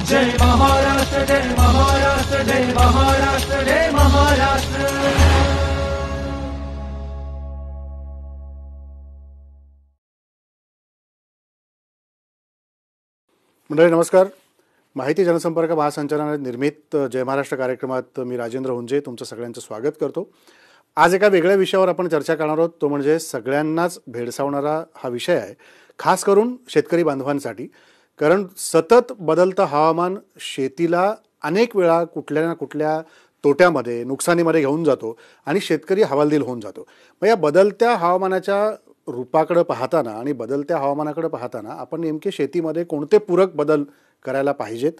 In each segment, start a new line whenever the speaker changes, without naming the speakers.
जय महाराष्ट्र, जय महाराष्ट्र, जय महाराष्ट्र, जय महाराष्ट्र.
मंडळी नमस्कार. माहिती जनसंपर्क महासंचालनालय निर्मित जय महाराष्ट्र कार्यक्रमात मी राजेंद्र हुंजे तुमचं सगळ्यांचं स्वागत करतो. आज एका वेगळ्या विषयावर आपण चर्चा करणार आहोत. तो म्हणजे सगळ्यांनाच भेडसावणारा हा विषय आहे, खास करून शेतकरी बांधवांसाठी. कारण सतत बदलतं हवामान शेतीला अनेक वेळा कुठल्या ना कुठल्या तोट्यामध्ये नुकसानीमध्ये घेऊन जातो आणि शेतकरी हवालदिल होऊन जातो. मग या बदलत्या हवामानाच्या रूपाकडे पाहताना आणि बदलत्या हवामानाकडे पाहताना आपण नेमके शेतीमध्ये कोणते पूरक बदल करायला पाहिजेत,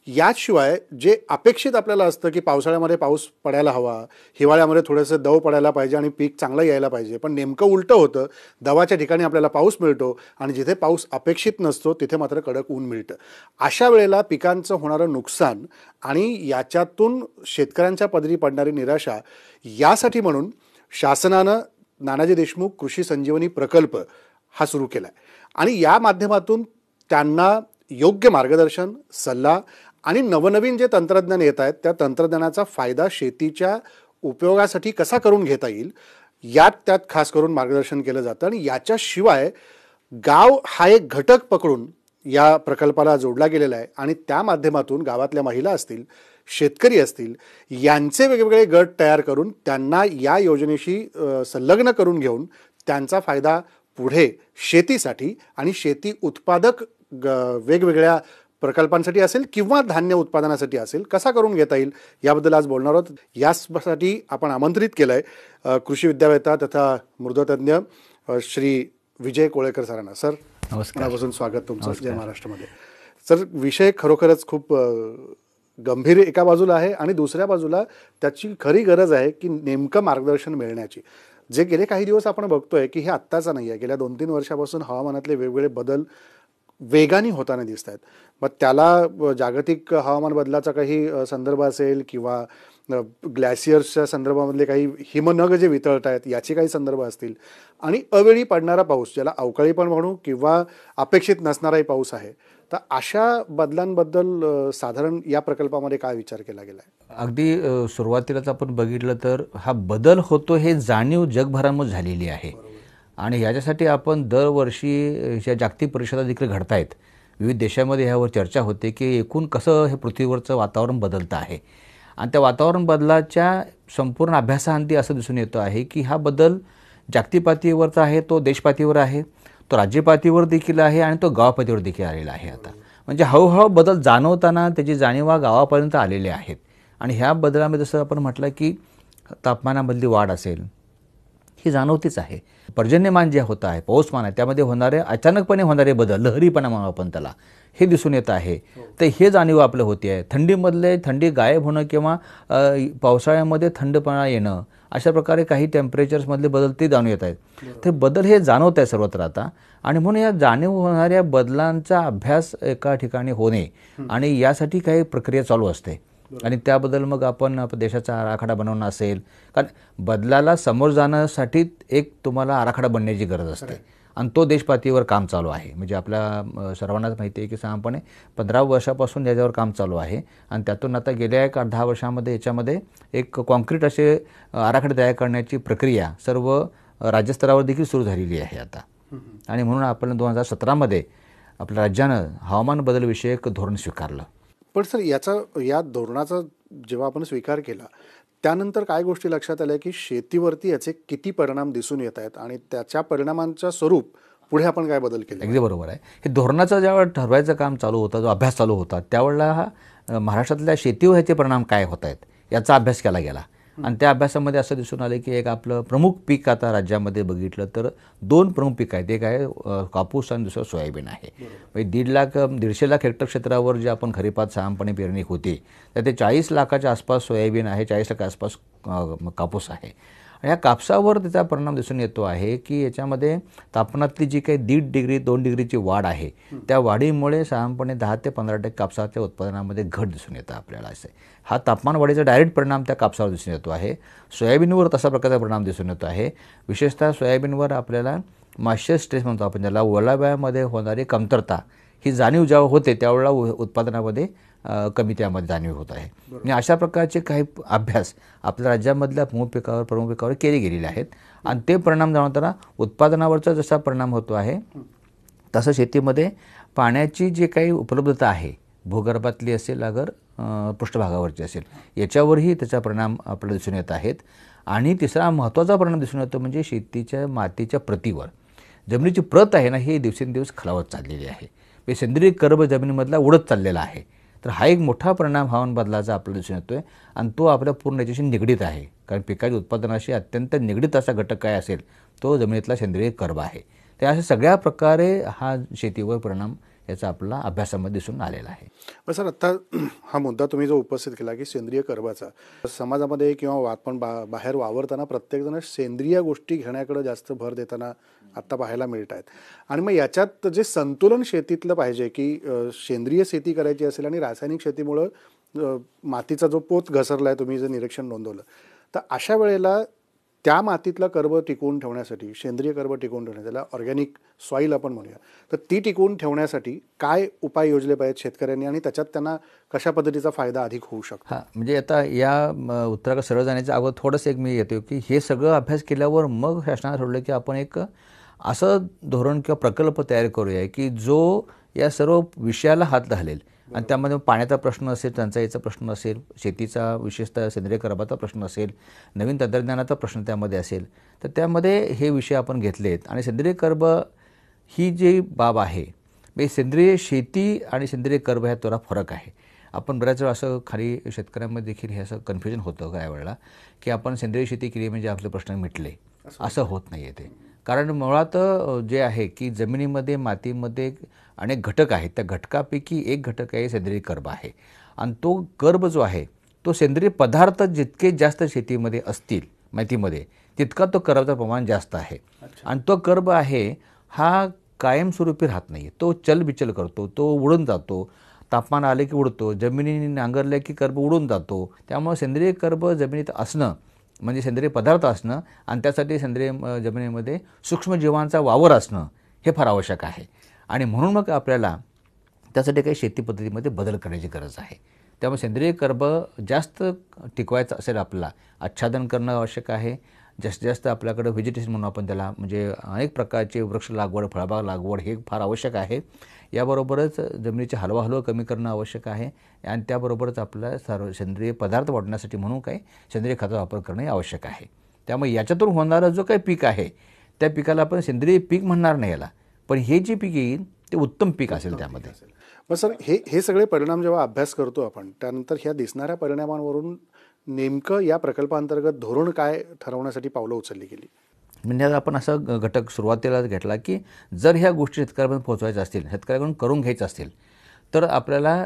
याशिवाय जे अपेक्षित आपल्याला असतं की पावसाळ्यामध्ये पाऊस पडायला हवा, हिवाळ्यामध्ये थोडंसं दव पडायला पाहिजे आणि पीक चांगलं यायला पाहिजे, पण नेमकं उलटं होतं. दवाच्या ठिकाणी आपल्याला पाऊस मिळतो आणि जिथे पाऊस अपेक्षित नसतो तिथे मात्र कडक ऊन मिळतं. अशा वेळेला पिकांचं होणारं नुकसान आणि याच्यातून शेतकऱ्यांच्या पदरी पडणारी निराशा, यासाठी म्हणून शासनानं नानाजी देशमुख कृषी संजीवनी प्रकल्प हा सुरू केला आहे आणि या माध्यमातून त्यांना योग्य मार्गदर्शन, सल्ला आणि नवनवीन जे तंत्रज्ञान येत आहेत त्या तंत्रज्ञानाचा फायदा शेतीच्या उपयोगासाठी कसा करून घेता येईल त्यात खास करून मार्गदर्शन केलं जातं. आणि याच्याशिवाय गाव हा एक घटक पकडून या प्रकल्पाला जोडला गेलेला आहे आणि त्या माध्यमातून गावातल्या महिला असतील, शेतकरी असतील, यांचे वेगवेगळे गट तयार करून त्यांना या योजनेशी संलग्न करून घेऊन त्यांचा फायदा पुढे शेतीसाठी आणि शेती उत्पादक वेगवेगळ्या प्रकल्पांसाठी असेल किंवा धान्य उत्पादनासाठी असेल कसा करून घेता येईल याबद्दल आज बोलणार आहोत. यासाठी आपण आमंत्रित केलं आहे कृषी विद्यावेत्ता तथा मृदतज्ञ श्री विजय कोळेकर सरांना. सर नमस्कार, मनापासून स्वागत तुमचं जय महाराष्ट्रामध्ये. सर, विषय खरोखरच खूप गंभीर एका बाजूला आहे आणि दुसऱ्या बाजूला त्याची खरी गरज आहे की नेमकं मार्गदर्शन मिळण्याची. जे गेले काही दिवस आपण बघतोय की हे आत्ताचं नाही आहे, गेल्या 2-3 वर्षापासून हवामानातले वेगवेगळे बदल वेगाने होताना दिसत आहेत. मग त्याला जागतिक हवामान बदलाचा काही संदर्भ असेल किंवा ग्लॅशियर्सच्या संदर्भामधले काही हिमनग जे वितळत आहेत याचे काही संदर्भ असतील आणि अवेळी पडणारा पाऊस, ज्याला अवकाळी पण म्हणू किंवा अपेक्षित नसणाराही पाऊस आहे, तर अशा बदलांबद्दल साधारण या प्रकल्पामध्ये काय विचार केला गेला आहे?
अगदी सुरुवातीलाच आपण बघितलं तर हा बदल होतो हे जाणीव जगभरामध्ये झालेली आहे आणि ह्याच्यासाठी आपण दरवर्षी ह्या जागतिक परिषदा देखील घडत आहेत. विविध देशामध्ये ह्यावर चर्चा होते की एकूण कसं हे पृथ्वीवरचं वातावरण बदलतं आहे आणि त्या वातावरण बदलाच्या संपूर्ण अभ्यासाअंती असं दिसून येतं आहे की हा बदल जागतिक पातळीवरचा आहे, तो देशपातळीवर आहे, तो राज्यपातळीवर देखील आहे आणि तो गावापातळीवर देखील आलेला आहे. आता म्हणजे हळूहळू बदल जाणवताना त्याची जाणीवा गावापर्यंत आलेल्या आहेत आणि ह्या बदलामध्ये जसं आपण म्हटलं की तापमानामधली वाढ असेल ही जाणवतीच आहे. पर्जन्यमान जे होतं आहे, पाऊसमान आहे, त्यामध्ये होणारे अचानकपणे होणारे बदल, लहरीपणा म्हणून आपण त्याला, हे दिसून येत आहे. तर हे जाणीव आपलं होती आहे. थंडीमधले थंडी गायब होणं किंवा पावसाळ्यामध्ये थंडपणा येणं, अशा प्रकारे काही टेम्परेचर्समधले बदल ते जाणून येत आहेत. ते बदल हे जाणवत आहे सर्वत्र आता आणि म्हणून या जाणीव होणाऱ्या बदलांचा अभ्यास एका ठिकाणी होणे आणि यासाठी काही प्रक्रिया चालू असते आणि त्याबद्दल मग आपण देशाचा आराखडा बनवणं असेल, कारण बदलाला समोर जाण्यासाठी एक तुम्हाला आराखडा बनण्याची गरज असते आणि तो देशपातळीवर काम चालू आहे. म्हणजे आपल्या सर्वांनाच माहिती आहे की साधारणपणे 15 वर्षापासून याच्यावर काम चालू आहे आणि त्यातून आता गेल्या 10 वर्षामध्ये याच्यामध्ये एक कॉन्क्रीट असे आराखडे तयार करण्याची प्रक्रिया सर्व राज्यस्तरावर देखील सुरू झालेली आहे आता. आणि म्हणून आपण 2017मध्ये आपल्या राज्यानं हवामान बदल विषयक धोरण स्वीकारलं.
पण सर, या धोरणाचा जेव्हा आपण स्वीकार केला त्यानंतर काय गोष्टी लक्षात आल्या की शेतीवरती याचे किती परिणाम दिसून येत आहेत आणि त्याच्या परिणामांचं स्वरूप पुढे आपण काय बदल केले?
अगदी बरोबर आहे. हे धोरणाचं जेव्हा ठरवायचं काम चालू होतं, जो अभ्यास चालू होता, त्यावेळेला हा महाराष्ट्रातल्या शेतीवर ह्याचे परिणाम काय होत आहेत याचा अभ्यास केला गेला आणि त्या अभ्यासामध्ये असं दिसून आलं की एक आपलं प्रमुख पीक आता राज्यामध्ये बघितलं तर 2 प्रमुख पीक आहेत. एक आहे कापूस आणि दुसरं सोयाबीन आहे. म्हणजे 1.5 लाख हेक्टर क्षेत्रावर जे आपण खरीपात साधारणपणे पेरणी होती तर ते 40 लाखाच्या आसपास सोयाबीन आहे, 40 लाखाच्या आसपास कापूस आहे. या कापसावर त्याचा परिणाम दिसून येतो आहे की याच्यामध्ये तापमानातली जी काही 1.5 डिग्री 2 डिग्रीची वाढ आहे त्या वाढीमुळे साधारणपणे 10 ते 15% कापसाच्या उत्पादनामध्ये घट दिसून येतं आपल्याला. असे हा तापमान वाढीचा डायरेक्ट परिणाम त्या कापसावर दिसून येतो आहे. सोयाबीनवर तसा प्रकारचा परिणाम दिसून येतो आहे. विशेषतः सोयाबीनवर आपल्याला मॉइश्चर स्ट्रेस म्हणतो आपण, ज्याला ओलाव्यामध्ये होणारी कमतरता ही जाणीव जेव्हा होते त्यावेळेला उत्पादनामध्ये कमी त्यामध्ये जाणीव होत आहे. आणि अशा प्रकारचे काही अभ्यास आपल्या राज्यामधल्या प्रमुख पिकावर केले गेलेले आहेत आणि ते परिणाम जाणवताना उत्पादनावरचा जसा परिणाम होतो आहे तसं शेतीमध्ये पाण्याची जी काही उपलब्धता आहे, भूगर्भातली असेल अगर पृष्ठभागावरची असेल, याच्यावरही त्याचा परिणाम आपल्याला दिसून येत आहेत. आणि तिसरा महत्त्वाचा परिणाम दिसून येतो म्हणजे शेतीच्या मातीच्या प्रतीवर. जमिनीची प्रत आहे ना, ही दिवसेंदिवस खालावत चाललेली आहे. सेंद्रिय कर्ब जमिनीमधला उडत चाललेला आहे. तर हा एक मोठा परिणाम हवामान बदलाचा आपल्याला दिसून येतो आहे आणि तो आपल्या पूर्ण याच्याशी निगडीत आहे. कारण पिकाच्या उत्पादनाशी अत्यंत निगडीत असा घटक काय असेल तो जमिनीतला सेंद्रिय कर्ब आहे. तर अशा सगळ्या प्रकारे हा शेतीवर परिणाम याचा आपला अभ्यासामध्ये दिसून आलेला आहे.
पण सर, आत्ता हा मुद्दा तुम्ही जो उपस्थित केला की सेंद्रिय कर्बाचा, समाजामध्ये किंवा आपण बाहेर वावरताना प्रत्येकजण सेंद्रिय गोष्टी घेण्याकडे जास्त भर देताना आत्ता पाहायला मिळत आहेत. आणि मग याच्यात जे संतुलन शेतीतलं पाहिजे की सेंद्रिय शेती करायची असेल आणि रासायनिक शेतीमुळं मातीचा जो पोत घसरला आहे, तुम्ही जे निरीक्षण नोंदवलं, तर अशा वेळेला त्या मातीतलं कर्ब टिकवून ठेवण्यासाठी, सेंद्रिय कर्ब टिकवून ठेवण्यासाठी, त्याला ऑर्गॅनिक सॉईल आपण म्हणूया, तर ती टिकवून ठेवण्यासाठी काय उपाय योजले पाहिजेत शेतकऱ्यांनी आणि त्याच्यात त्यांना कशा पद्धतीचा फायदा अधिक होऊ शकतो?
हां, म्हणजे आता या उत्तराकडे सरळ जाण्याच्या अगोदर थोडंसं एक मी येतो की हे सगळं अभ्यास केल्यावर मग शासनाने ठरवलं की आपण एक असं धोरण किंवा प्रकल्प तयार करूया की जो या सर्व विषयाला हात घालेल. आणि त्यामध्ये पाण्याचा प्रश्न असेल, टंचाईचा प्रश्न असेल, शेतीचा विशेषतः सेंद्रिय कर्बाचा प्रश्न असेल, नवीन तंत्रज्ञानाचा प्रश्न त्यामध्ये असेल, तर त्यामध्ये हे विषय आपण घेतलेत. आणि सेंद्रिय कर्ब ही जी बाब आहे, सेंद्रिय शेती आणि सेंद्रिय कर्ब ह्यात थोडा फरक आहे. आपण बऱ्याच वेळा असं खाली शेतकऱ्यांमध्ये देखील हे असं कन्फ्युजन होतं काही वेळेला की आपण सेंद्रिय शेती केली म्हणजे आपले प्रश्न मिटले. असं होत नाही आहे ते. कारण मुळात जे आहे की जमिनीमध्ये, मातीमध्ये अनेक घटक आहेत. त्या घटकापैकी एक घटक आहे सेंद्रिय कर्ब आहे. आणि तो कर्ब जो आहे तो सेंद्रिय पदार्थ जितके जास्त शेतीमध्ये असतील, मातीमध्ये, तितका तो कर्बाचं प्रमाण जास्त आहे. आणि तो कर्ब आहे हा कायमस्वरूपी राहत नाही. तो चलबिचल करतो, तो उडून जातो, तापमान आले की उडतो, जमिनीने नांगरले की कर्ब उडून जातो. त्यामुळे सेंद्रिय कर्ब जमिनीत असणं म्हणजे सेंद्रिय पदार्थ असणं आणि त्यासाठी सेंद्रिय जमिनीमध्ये सूक्ष्मजीवांचा वावर असणं हे फार आवश्यक आहे. आणि म्हणून मग आपल्याला त्यासाठी काही शेती पद्धतीमध्ये बदल करण्याची गरज आहे. त्यामुळे सेंद्रिय कर्ब जास्त टिकवायचं असेल आपल्याला आच्छादन करणं आवश्यक आहे. जास्तीत जास्त आपल्याकडं व्हेजिटेशन म्हणून आपण त्याला म्हणजे अनेक प्रकारचे वृक्ष लागवड, फळबाग लागवड हे फार आवश्यक आहे. याबरोबरच जमिनीचे हलवा कमी करणं आवश्यक आहे. आणि त्याबरोबरच आपल्याला सर्व सेंद्रिय पदार्थ वाढवण्यासाठी म्हणून काही सेंद्रिय खताचा वापर करणे आवश्यक आहे. त्यामुळे याच्यातून होणारं जो काही पीक आहे त्या पिकाला आपण सेंद्रिय पीक म्हणणार नाही याला, पण हे जे पीक येईल ते उत्तम पीक असेल त्यामध्ये.
मग सर, हे सगळे परिणाम जेव्हा अभ्यास करतो आपण, त्यानंतर ह्या दिसणाऱ्या परिणामांवरून नेमकं या प्रकल्पांतर्गत धोरण काय ठरवण्यासाठी पावलं उचलली गेली?
म्हणजे आपण असा घटक सुरुवातीला घेतला की जर ह्या गोष्टी शेतकऱ्यापर्यंत पोहोचवायच्या असतील, शेतकऱ्याकडून करून घ्यायचं असतील, तर आपल्याला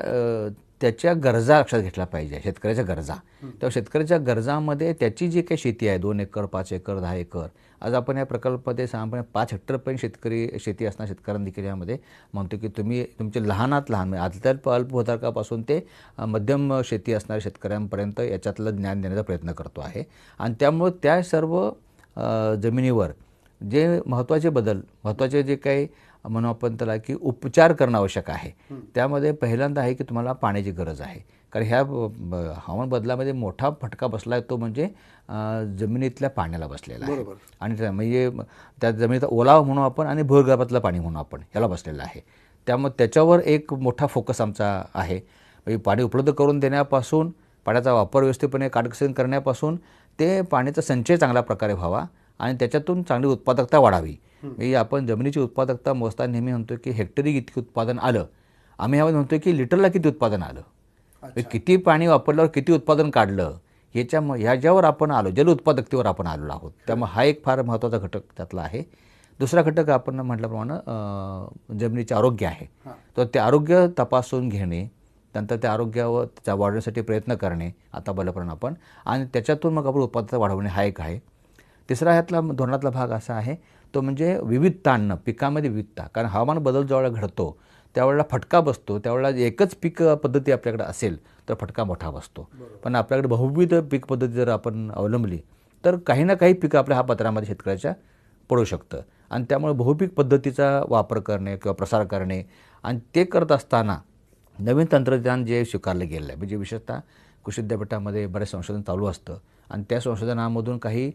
त्याच्या गरजा लक्षात घेतल्या पाहिजे, शेतकऱ्याच्या गरजा. तर शेतकऱ्याच्या गरजामध्ये त्याची जी काही शेती आहे 2 एकर, 5 एकर, 10 एकर, आज आपण या प्रकल्पामध्ये साधारणपणे 5 हेक्टरपर्यंत शेती असणाऱ्या शेतकऱ्यांना देखील यामध्ये म्हणतो की तुम्ही तुमचे लहानात लहान अल्पभूधारकापासून ते मध्यम शेती असणाऱ्या शेतकऱ्यांपर्यंत याच्यातलं ज्ञान देण्याचा प्रयत्न करतो आहे. आणि त्यामुळे त्या सर्व जमिनीवर जे महत्त्वाचे जे काही म्हणून आपण त्याला की उपचार करणं आवश्यक आहे. त्यामध्ये पहिल्यांदा आहे की तुम्हाला पाण्याची गरज आहे. कारण ह्या हवामान बदलामध्ये मोठा फटका बसला आहे तो म्हणजे जमिनीतल्या पाण्याला बसलेला आहे. आणि म्हणजे त्या जमिनीचा ओलावा म्हणून आपण आणि भूगर्भातलं पाणी म्हणून आपण ह्याला बसलेलं आहे. त्यामुळे त्याच्यावर एक मोठा फोकस आमचा आहे. म्हणजे पाणी उपलब्ध करून देण्यापासून, पाण्याचा वापर व्यवस्थितपणे काटकसर करण्यापासून ते पाण्याचा संचय चांगल्या प्रकारे व्हावा आणि त्याच्यातून चांगली उत्पादकता वाढावी. म्हणजे आपण जमिनीची उत्पादकता मोजताना नेहमी म्हणतो की हेक्टरी किती उत्पादन आलं, आम्ही ह्यामध्ये म्हणतो की लिटरला किती उत्पादन आलं, किती पाणी वापरल्यावर किती उत्पादन काढलं, ह्याच्यावर आपण आलो, जल उत्पादकतेवर आपण आलेलो आहोत. त्यामुळे हा एक फार महत्त्वाचा घटक त्यातला आहे. दुसरा घटक आपण म्हटल्याप्रमाणे जमिनीचे आरोग्य आहे. तर ते आरोग्य तपासून घेणे, नंतर त्या आरोग्यावर त्याचा वाढवण्यासाठी प्रयत्न करणे आता बोलल्याप्रमाणे आपण, आणि त्याच्यातून मग आपण उत्पादकता वाढवणे हा एक आहे. तिसरा ह्यातला धोरणातला भाग असा आहे तो म्हणजे विविधता आणणं, पिकामध्ये विविधता. कारण हवामान बदल ज्यावेळेला घडतो त्यावेळेला फटका बसतो, त्यावेळेला एकच पीक पद्धती आपल्याकडे असेल तर फटका मोठा बसतो. पण आपल्याकडे बहुविध पीक पद्धती जर आपण अवलंबली तर काही ना काही पिकं आपल्या हा पत्रामध्ये शेतकऱ्याच्या पडू शकतं. आणि त्यामुळे बहुपीक पद्धतीचा वापर करणे किंवा प्रसार करणे, आणि ते करत असताना नवीन तंत्रज्ञान जे स्वीकारलं गेलं आहे, म्हणजे विशेषतः कृषी विद्यापीठामध्ये बरेच संशोधन चालू असतं आणि त्या संशोधनामधून काही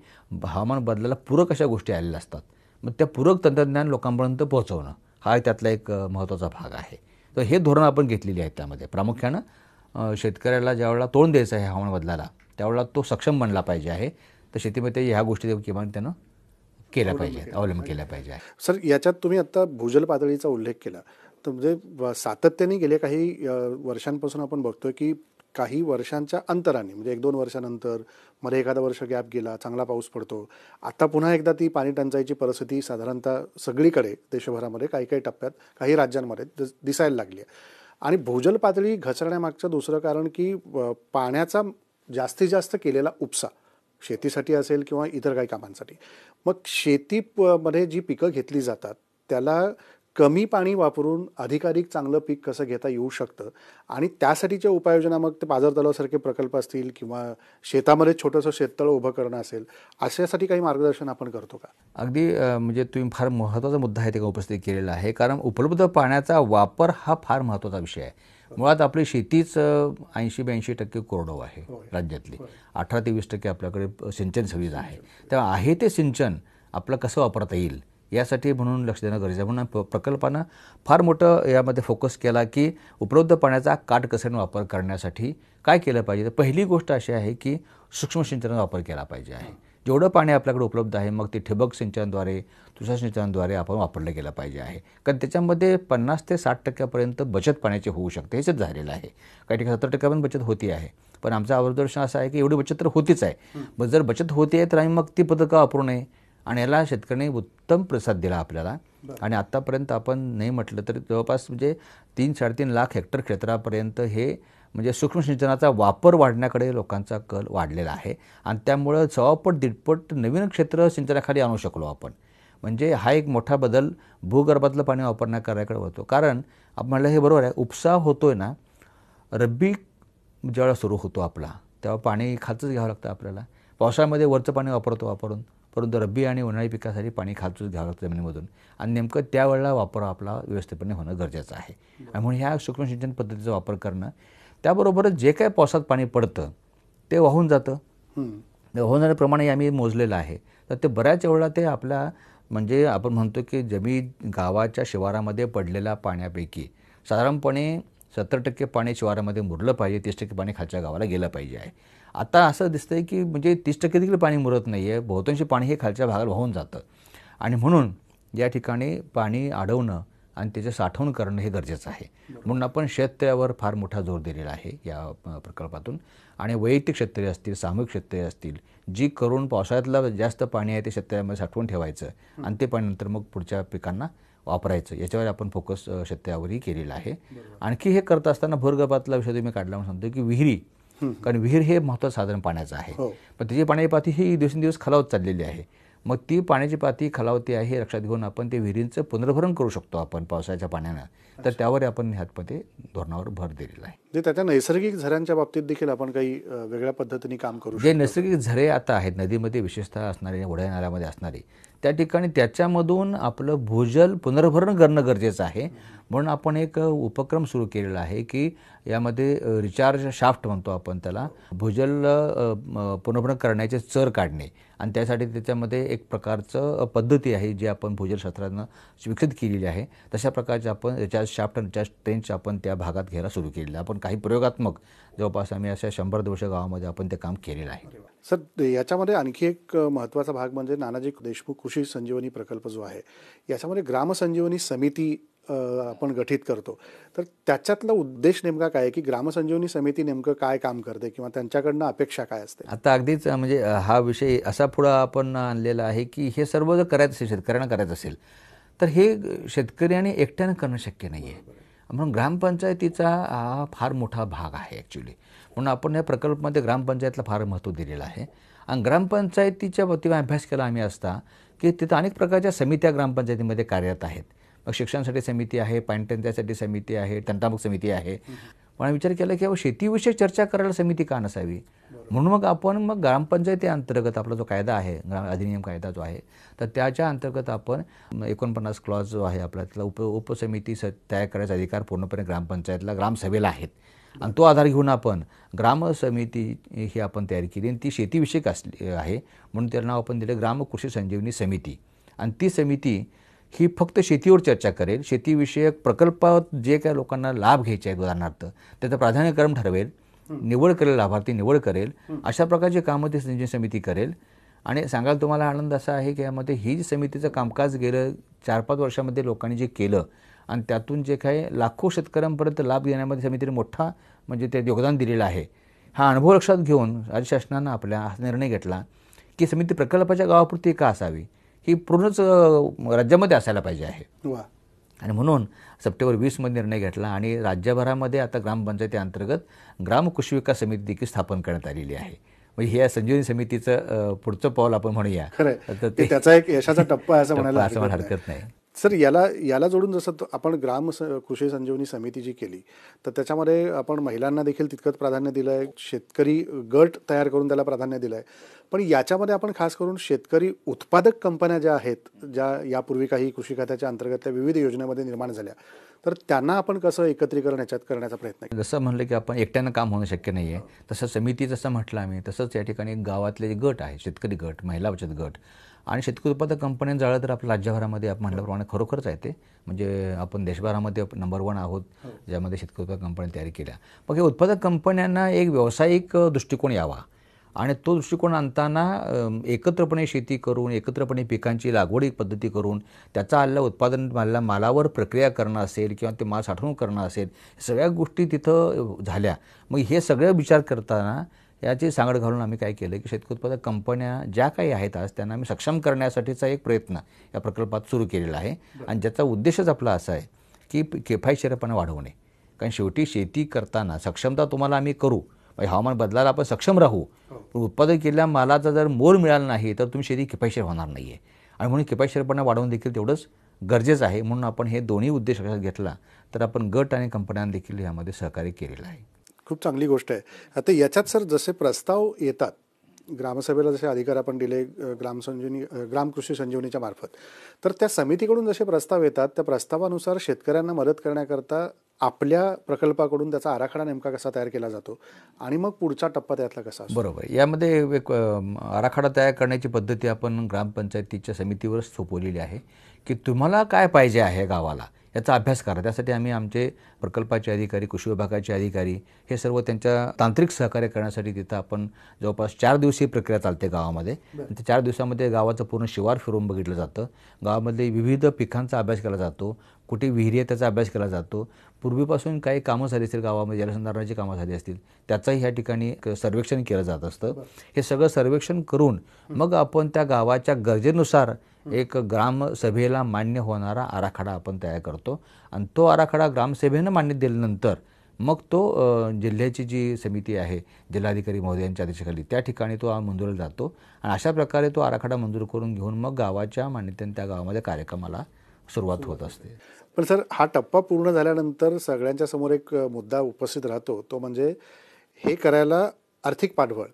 हवामान बदलाला पूरक अशा गोष्टी आलेल्या असतात. मग त्या पूरक तंत्रज्ञान लोकांपर्यंत पोहोचवणं हा त्यातला एक महत्त्वाचा भाग आहे. तर हे धोरण आपण घेतलेली आहेत. त्यामध्ये प्रामुख्यानं शेतकऱ्याला ज्यावेळेला तोंड द्यायचं आहे हवामान बदलाला, त्यावेळेला तो सक्षम बनला पाहिजे आहे. तर शेतीमध्ये ह्या गोष्टी किमान त्यानं केल्या पाहिजेत, अवलंब केल्या पाहिजे आहे.
सर, याच्यात तुम्ही आत्ता भूजल पातळीचा उल्लेख केला, तर म्हणजे सातत्याने गेल्या काही वर्षांपासून आपण बघतोय की काही वर्षांच्या अंतराने, म्हणजे 1-2 वर्षानंतर मध्ये एखादा वर्ष गॅप गेला, चांगला पाऊस पडतो, आता पुन्हा एकदा ती पाणी टंचाईची परिस्थिती साधारणतः सगळीकडे देशभरामध्ये काही काही टप्प्यात काही राज्यांमध्ये दिसायला लागली आहे. आणि भूजल पातळी घसरण्यामागचं दुसरं कारण की पाण्याचा जास्तीत जास्त केलेला उपसा शेतीसाठी असेल किंवा इतर काही कामांसाठी. मग मध्ये जी पिकं घेतली जातात त्याला कमी पाणी वापरून अधिकाधिक चांगलं पीक कसं घेता येऊ शकतं आणि त्यासाठीच्या उपाययोजना, मग ते पाझर तलावासारखे प्रकल्प असतील किंवा शेतामध्ये छोटंसं शेततळं उभं करणं असेल, अशासाठी काही मार्गदर्शन आपण करतो का?
अगदी म्हणजे तुम्ही फार महत्त्वाचा मुद्दा आहे ते उपस्थित केलेला आहे. कारण उपलब्ध पाण्याचा वापर हा फार महत्त्वाचा विषय आहे. मुळात आपली शेतीच 80-82% कोरडवाहू आहे राज्यातली. 18 ते 20% आपल्याकडे सिंचन सुविधा आहे. तेव्हा आहे ते सिंचन आपलं कसं वापरता येईल यासाठी म्हणून लक्ष देणं गरजेचं आहे. म्हणून प्रकल्पानं फार मोठं यामध्ये फोकस केला की उपलब्ध पाण्याचा काटकसरीने वापर करण्यासाठी काय केलं पाहिजे. तर पहिली गोष्ट अशी आहे की सूक्ष्म सिंचनाचा वापर केला पाहिजे आहे. जेवढं पाणी आपल्याकडे उपलब्ध आहे मग ते ठिबक सिंचनाद्वारे, तुषार सिंचनाद्वारे आपण वापरलं गेलं पाहिजे आहे. कारण त्याच्यामध्ये 50 ते 60% बचत पाण्याची होऊ शकते. हेच झालेलं आहे. काही ठिकाणी 70% पण बचत होती आहे. पण आमचं आवर्दर्शन असं आहे की एवढी बचत तर होतीच आहे. मग जर बचत होते तर आम्ही मग ती पद्धत का वापरू नये. आणि याला शेतकऱ्यांनी उत्तम प्रतिसाद दिला आपल्याला. आणि आत्तापर्यंत आपण नाही म्हटलं तरी जवळपास म्हणजे 3-3.5 लाख हेक्टर क्षेत्रापर्यंत हे म्हणजे सूक्ष्म सिंचनाचा वापर वाढण्याकडे लोकांचा कल वाढलेला आहे. आणि त्यामुळं 100-150 नवीन क्षेत्र सिंचनाखाली आणू शकलो आपण. म्हणजे हा एक मोठा बदल भूगर्भातलं पाणी वापरण्याकडे होतो. कारण आपण म्हणलं हे बरोबर आहे, उपसा होतोय ना, रब्बी ज्यावेळेला सुरू होतो आपला तेव्हा पाणी खालचंच घ्यावं लागतं आपल्याला. पावसाळ्यामध्ये वरचं पाणी वापरून, परंतु रब्बी आणि उन्हाळी पिकासाठी पाणी खालचंच घ्यावं लागतं जमिनीमधून. आणि नेमकं त्यावेळेला वापर आपला व्यवस्थितपणे होणं गरजेचं आहे. आणि म्हणून ह्या सूक्ष्म सिंचन पद्धतीचा वापर करणं, त्याबरोबरच जे काय पावसात पाणी पडतं ते वाहून जातं. वाहून जाण्याप्रमाणे आम्ही मोजलेलं आहे. तर ते बऱ्याच वेळेला ते आपल्या म्हणजे आपण म्हणतो की गावाच्या शिवारामध्ये पडलेल्या पाण्यापैकी साधारणपणे 70% पाणी शिवारामध्ये मुरलं पाहिजे, 30% पाणी खालच्या गावाला गेलं पाहिजे आहे. आता असं दिसतंय की म्हणजे 30% देखील पाणी मुरत नाही आहे. बहुतांशी पाणी हे खालच्या भागाला वाहून जातं. आणि म्हणून या ठिकाणी पाणी अडवणं आणि त्याचं साठवण करणं हे गरजेचं आहे. म्हणून आपण शेततळ्यावर फार मोठा जोर दिलेला आहे या प्रकल्पातून. आणि वैयक्तिक शेततळी असतील, सामूहिक शेततळी असतील, जी करून पावसाळ्यातलं जास्त पाणी आहे ते शेततळ्यामध्ये साठवून ठेवायचं आणि ते पाणी नंतर मग पुढच्या पिकांना वापरायचं, याच्यावर आपण फोकस शेततळ्यावरही केलेला आहे. आणखी हे करत असताना भूगर्भातला विषय तुम्ही काढला म्हणून सांगतो की विहिरी, कारण विहीर हे महत्त्वाचं साधन पाण्याचं आहे. पण त्याची पाण्याची पातळी ही दिवसेंदिवस खालावत चाललेली आहे. मग ती पाण्याची पातळी खालावती आहे हे लक्षात घेऊन आपण ते विहिरींचं पुनर्भरण करू शकतो आपण पावसाच्या पाण्यानं. तर त्यावर आपण ह्यामध्ये धोरणावर भर दिलेला आहे.
जे त्याच्या नैसर्गिक झऱ्यांच्या बाबतीत देखील आपण काही वेगळ्या पद्धतीने काम करू शकतो.
जे नैसर्गिक झरे आता आहेत नदीमध्ये, विशेषतः असणारे, ओढ्या नाल्यामध्ये असणारे, त्या ठिकाणी त्याच्यामधून आपलं भूजल पुनर्भरण करणं गरजेचं आहे. म्हणून आपण एक उपक्रम सुरू केलेला आहे की यामध्ये रिचार्ज शाफ्ट म्हणतो आपण त्याला, भूजल पुनर्भरण करण्याचे चर काढणे. आणि त्यासाठी त्याच्यामध्ये एक प्रकारचं पद्धती आहे जी आपण भूजलशास्त्रानं विकसित केलेली आहे. तशा प्रकारचे आपण रिचार्ज शाफ्ट आणि रिचार्ज ट्रेंच आपण त्या भागात घ्यायला सुरू केलेलं आहे. आपण काही प्रयोगात्मक जवळपास आम्ही अशा 100-200 गावामध्ये आपण ते काम केलेलं आहे.
सर, याच्यामध्ये आणखी एक महत्त्वाचा भाग म्हणजे नानाजी देशमुख कृषी संजीवनी प्रकल्प जो आहे, याच्यामध्ये ग्रामसंजीवनी समिती आपण गठीत करतो. तर त्याच्यातला उद्देश नेमका काय आहे की ग्रामसंजीवनी समिती नेमकं काय काम करते किंवा त्यांच्याकडनं अपेक्षा काय असते?
आता अगदीच म्हणजे हा विषय असा पुढं आपण आणलेला आहे की हे सर्व जर करायचं असेल, शेतकऱ्यांना करायचं असेल तर हे शेतकऱ्यांनी एकट्यानं करणं शक्य नाही आहे. म्हणून ग्रामपंचायतीचा हा फार मोठा भाग आहे ॲक्च्युली. म्हणून आपण या प्रकल्पामध्ये ग्रामपंचायतला फार महत्त्व दिलेलं आहे. आणि ग्रामपंचायतीच्या वतीने अभ्यास केला आम्ही असता की तिथं अनेक प्रकारच्या समित्या ग्रामपंचायतीमध्ये कार्यरत आहेत. मग शिक्षणासाठी समिती आहे, पाणीटंचाईसाठी समिती आहे, तंटामुक्त समिती आहे. पण आम्ही विचार केला की बाबा शेतीविषयक चर्चा करायला समिती का नसावी. म्हणून मग आपण ग्रामपंचायती अंतर्गत आपला जो कायदा आहे, अधिनियम कायदा जो आहे, तर त्याच्या अंतर्गत आपण 49 क्लॉज जो आहे आपला, त्याला उपसमिती तयार करायचा अधिकार पूर्णपणे ग्रामपंचायतला, ग्रामसभेला आहेत. आणि तो आधार घेऊन आपण ग्रामसमिती ही आपण तयार केली आणि ती शेतीविषयक आहे म्हणून त्याला नाव आपण दिलं ग्राम कृषी संजीवनी समिती. आणि ती समिती ही फक्त शेतीवर चर्चा करेल, शेतीविषयक प्रकल्पात जे काय लोकांना लाभ घ्यायचे आहेत उदाहरणार्थ त्याचा प्राधान्यक्रम ठरवेल, निवड करेल, लाभार्थी निवड करेल, अशा प्रकारची कामं ती संजीवनी समिती करेल. आणि सांगायला तुम्हाला आनंद असा आहे की यामध्ये ही जी समितीचं कामकाज गेलं 4-5 वर्षामध्ये लोकांनी जे केलं आणि त्यातून जे काही लाखो शेतकऱ्यांपर्यंत लाभ देण्यामध्ये समितीने मोठा म्हणजे ते योगदान दिलेलं आहे. हा अनुभव लक्षात घेऊन राज्य शासनानं आपल्या हा निर्णय घेतला की समिती प्रकल्पाच्या गावापुरती का असावी, ही पूर्णच राज्यामध्ये असायला पाहिजे आहे. आणि म्हणून सप्टेंबर 20मध्ये निर्णय घेतला आणि राज्यभरामध्ये आता ग्रामपंचायती अंतर्गत ग्राम कृषी विकास समिती देखील स्थापन करण्यात आलेली आहे. म्हणजे हे संजीवनी समितीचं पुढचं पाऊल आपण म्हणूया.
तर त्याचा एक यशाचा टप्पा आहे असं म्हणायला
हरकत नाही.
सर, याला जोडून जसं आपण ग्राम कृषी संजीवनी समिती जी केली तर त्याच्यामध्ये आपण महिलांना देखील तितकंच प्राधान्य दिलं आहे, शेतकरी गट तयार करून त्याला प्राधान्य दिलं आहे. पण याच्यामध्ये आपण खास करून शेतकरी उत्पादक कंपन्या ज्या आहेत, ज्या यापूर्वी काही कृषी खात्याच्या अंतर्गत त्या विविध योजनेमध्ये निर्माण झाल्या, तर त्यांना आपण कसं एकत्रीकरण ह्याच्यात करण्याचा प्रयत्न केला.
जसं म्हणलं की आपण एकट्यानं काम होणं शक्य नाही आहे, तसं समिती जसं म्हटलं आम्ही तसंच या ठिकाणी गावातले जे गट आहे, शेतकरी गट, महिला बचत गट आणि शेतकरी उत्पादक कंपन्या जाळं तर आपल्या राज्यभरामध्ये आपण म्हटल्याप्रमाणे खरोखरच आहे ते. म्हणजे आपण देशभरामध्ये नंबर 1 आहोत ज्यामध्ये शेतकरी उत्पादक कंपन्या तयारी केल्या. मग हे उत्पादक कंपन्यांना एक व्यावसायिक दृष्टिकोन यावा आणि तो दृष्टिकोन आणताना एकत्रपणे शेती करून, एकत्रपणे पिकांची लागवडी पद्धती करून त्याचा आलेला उत्पादन मालावर प्रक्रिया करणं असेल किंवा ते माल साठवणूक करणं असेल, सगळ्या गोष्टी तिथं झाल्या. मग हे सगळं विचार करताना याची सांगड घालून आम्ही काय केलं की शेतकरी उत्पादक कंपन्या ज्या काही आहेत आज त्यांना आम्ही सक्षम करण्यासाठीचा एक प्रयत्न या प्रकल्पात सुरू केलेला आहे. आणि ज्याचा उद्देशच आपला असा आहे की किफायतशीरपणा वाढवणे. कारण शेवटी शेती करताना सक्षमता तुम्हाला आम्ही करू, हवामान बदलाला आपण सक्षम राहू, पण उत्पादन केलेल्या मालाचा जर मोल मिळाला नाही तर तुम्ही शेती किफायतशीर होणार नाही आहे. आणि म्हणून किफायतशीरपणा वाढवून देखील तेवढंच गरजेचं आहे. म्हणून आपण हे दोन्ही उद्देश लक्षात घेतला तर आपण गट आणि कंपन्यांना देखील यामध्ये सहकार्य केलेलं आहे.
खूप चांगली गोष्ट आहे. आता याच्यात सर जसे प्रस्ताव येतात, ग्रामसभेला जसे अधिकार आपण दिले ग्राम कृषी संजीवनीच्या मार्फत, तर त्या समितीकडून जसे प्रस्ताव येतात त्या प्रस्तावानुसार शेतकऱ्यांना मदत करण्याकरता आपल्या प्रकल्पाकडून त्याचा आराखडा नेमका कसा तयार केला जातो आणि मग पुढचा टप्पा त्यातला कसा असतो.
बरोबर. यामध्ये एक आराखडा तयार करण्याची पद्धती आपण ग्रामपंचायतीच्या समितीवर सोपवलेली आहे की तुम्हाला काय पाहिजे आहे गावाला याचा अभ्यास करा. त्यासाठी आम्ही आमचे प्रकल्पाचे अधिकारी, कृषी विभागाचे अधिकारी हे सर्व त्यांच्या तांत्रिक सहकार्य करण्यासाठी तिथं आपण जवळपास 4 दिवसीय प्रक्रिया चालते गावामध्ये. त्या 4 दिवसामध्ये गावाचं पूर्ण शिवार फिरून बघितलं जातं. गावामध्ये विविध पिकांचा अभ्यास केला जातो, कुठे विहिरी आहे त्याचा अभ्यास केला जातो, पूर्वीपासून काही कामं झाली असतील गावामध्ये, जलसंधारणाची कामं झाली असतील त्याचंही ह्या ठिकाणी सर्वेक्षण केलं जात असतं. हे सगळं सर्वेक्षण करून मग आपण त्या गावाच्या गरजेनुसार एक ग्रामसभेला मान्य होणारा आराखडा आपण तयार करतो आणि तो आराखडा ग्रामसभेनं मान्य दिल्यानंतर मग तो जिल्ह्याची जी समिती आहे जिल्हाधिकारी महोदयांच्या आदेशाखाली त्या ठिकाणी तो मंजूर जातो आणि अशा प्रकारे तो आराखडा मंजूर करून घेऊन मग गावाच्या मान्यतेने त्या गावामध्ये कार्यक्रमाला सुरुवात होत असते.
पण सर, हा टप्पा पूर्ण झाल्यानंतर सगळ्यांच्या समोर एक मुद्दा उपस्थित राहतो, तो म्हणजे हे करायला आर्थिक पाठबळ,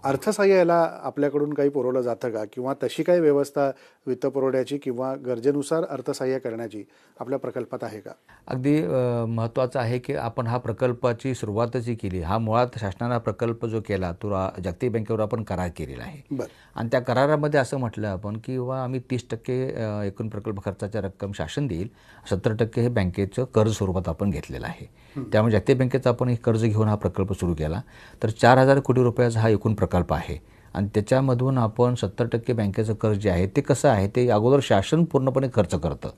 अर्थसहाय्य याला आपल्याकडून काही पुरवलं जातं का, किंवा तशी काही व्यवस्था वित्तपुरवठ्याची किंवा गरजेनुसार अर्थसहाय्य करण्याची आपल्या प्रकल्पात आहे का?
अगदी महत्त्वाचं आहे की आपण हा प्रकल्पाची सुरुवातच केली. हा मुळात शासनाने प्रकल्प जो केला तो जागतिक बँकेवर आपण करार केलेला आहे आणि त्या करारामध्ये असं म्हटलं आपण की आम्ही 30% एकूण प्रकल्प खर्चाच्या रक्कम शासन देईल, 70% हे बँकेचं कर्ज स्वरूपात आपण घेतलेलं आहे. त्यामुळे जागतिक बँकेचं आपण हे कर्ज घेऊन हा प्रकल्प सुरू केला. तर 4,000 कोटी रुपयाचा हा एकूण प्रकल्प आहे आणि त्याच्यामधून आपण 70% बँकेचं कर्ज जे आहे ते कसं आहे ते अगोदर शासन पूर्णपणे खर्च करतं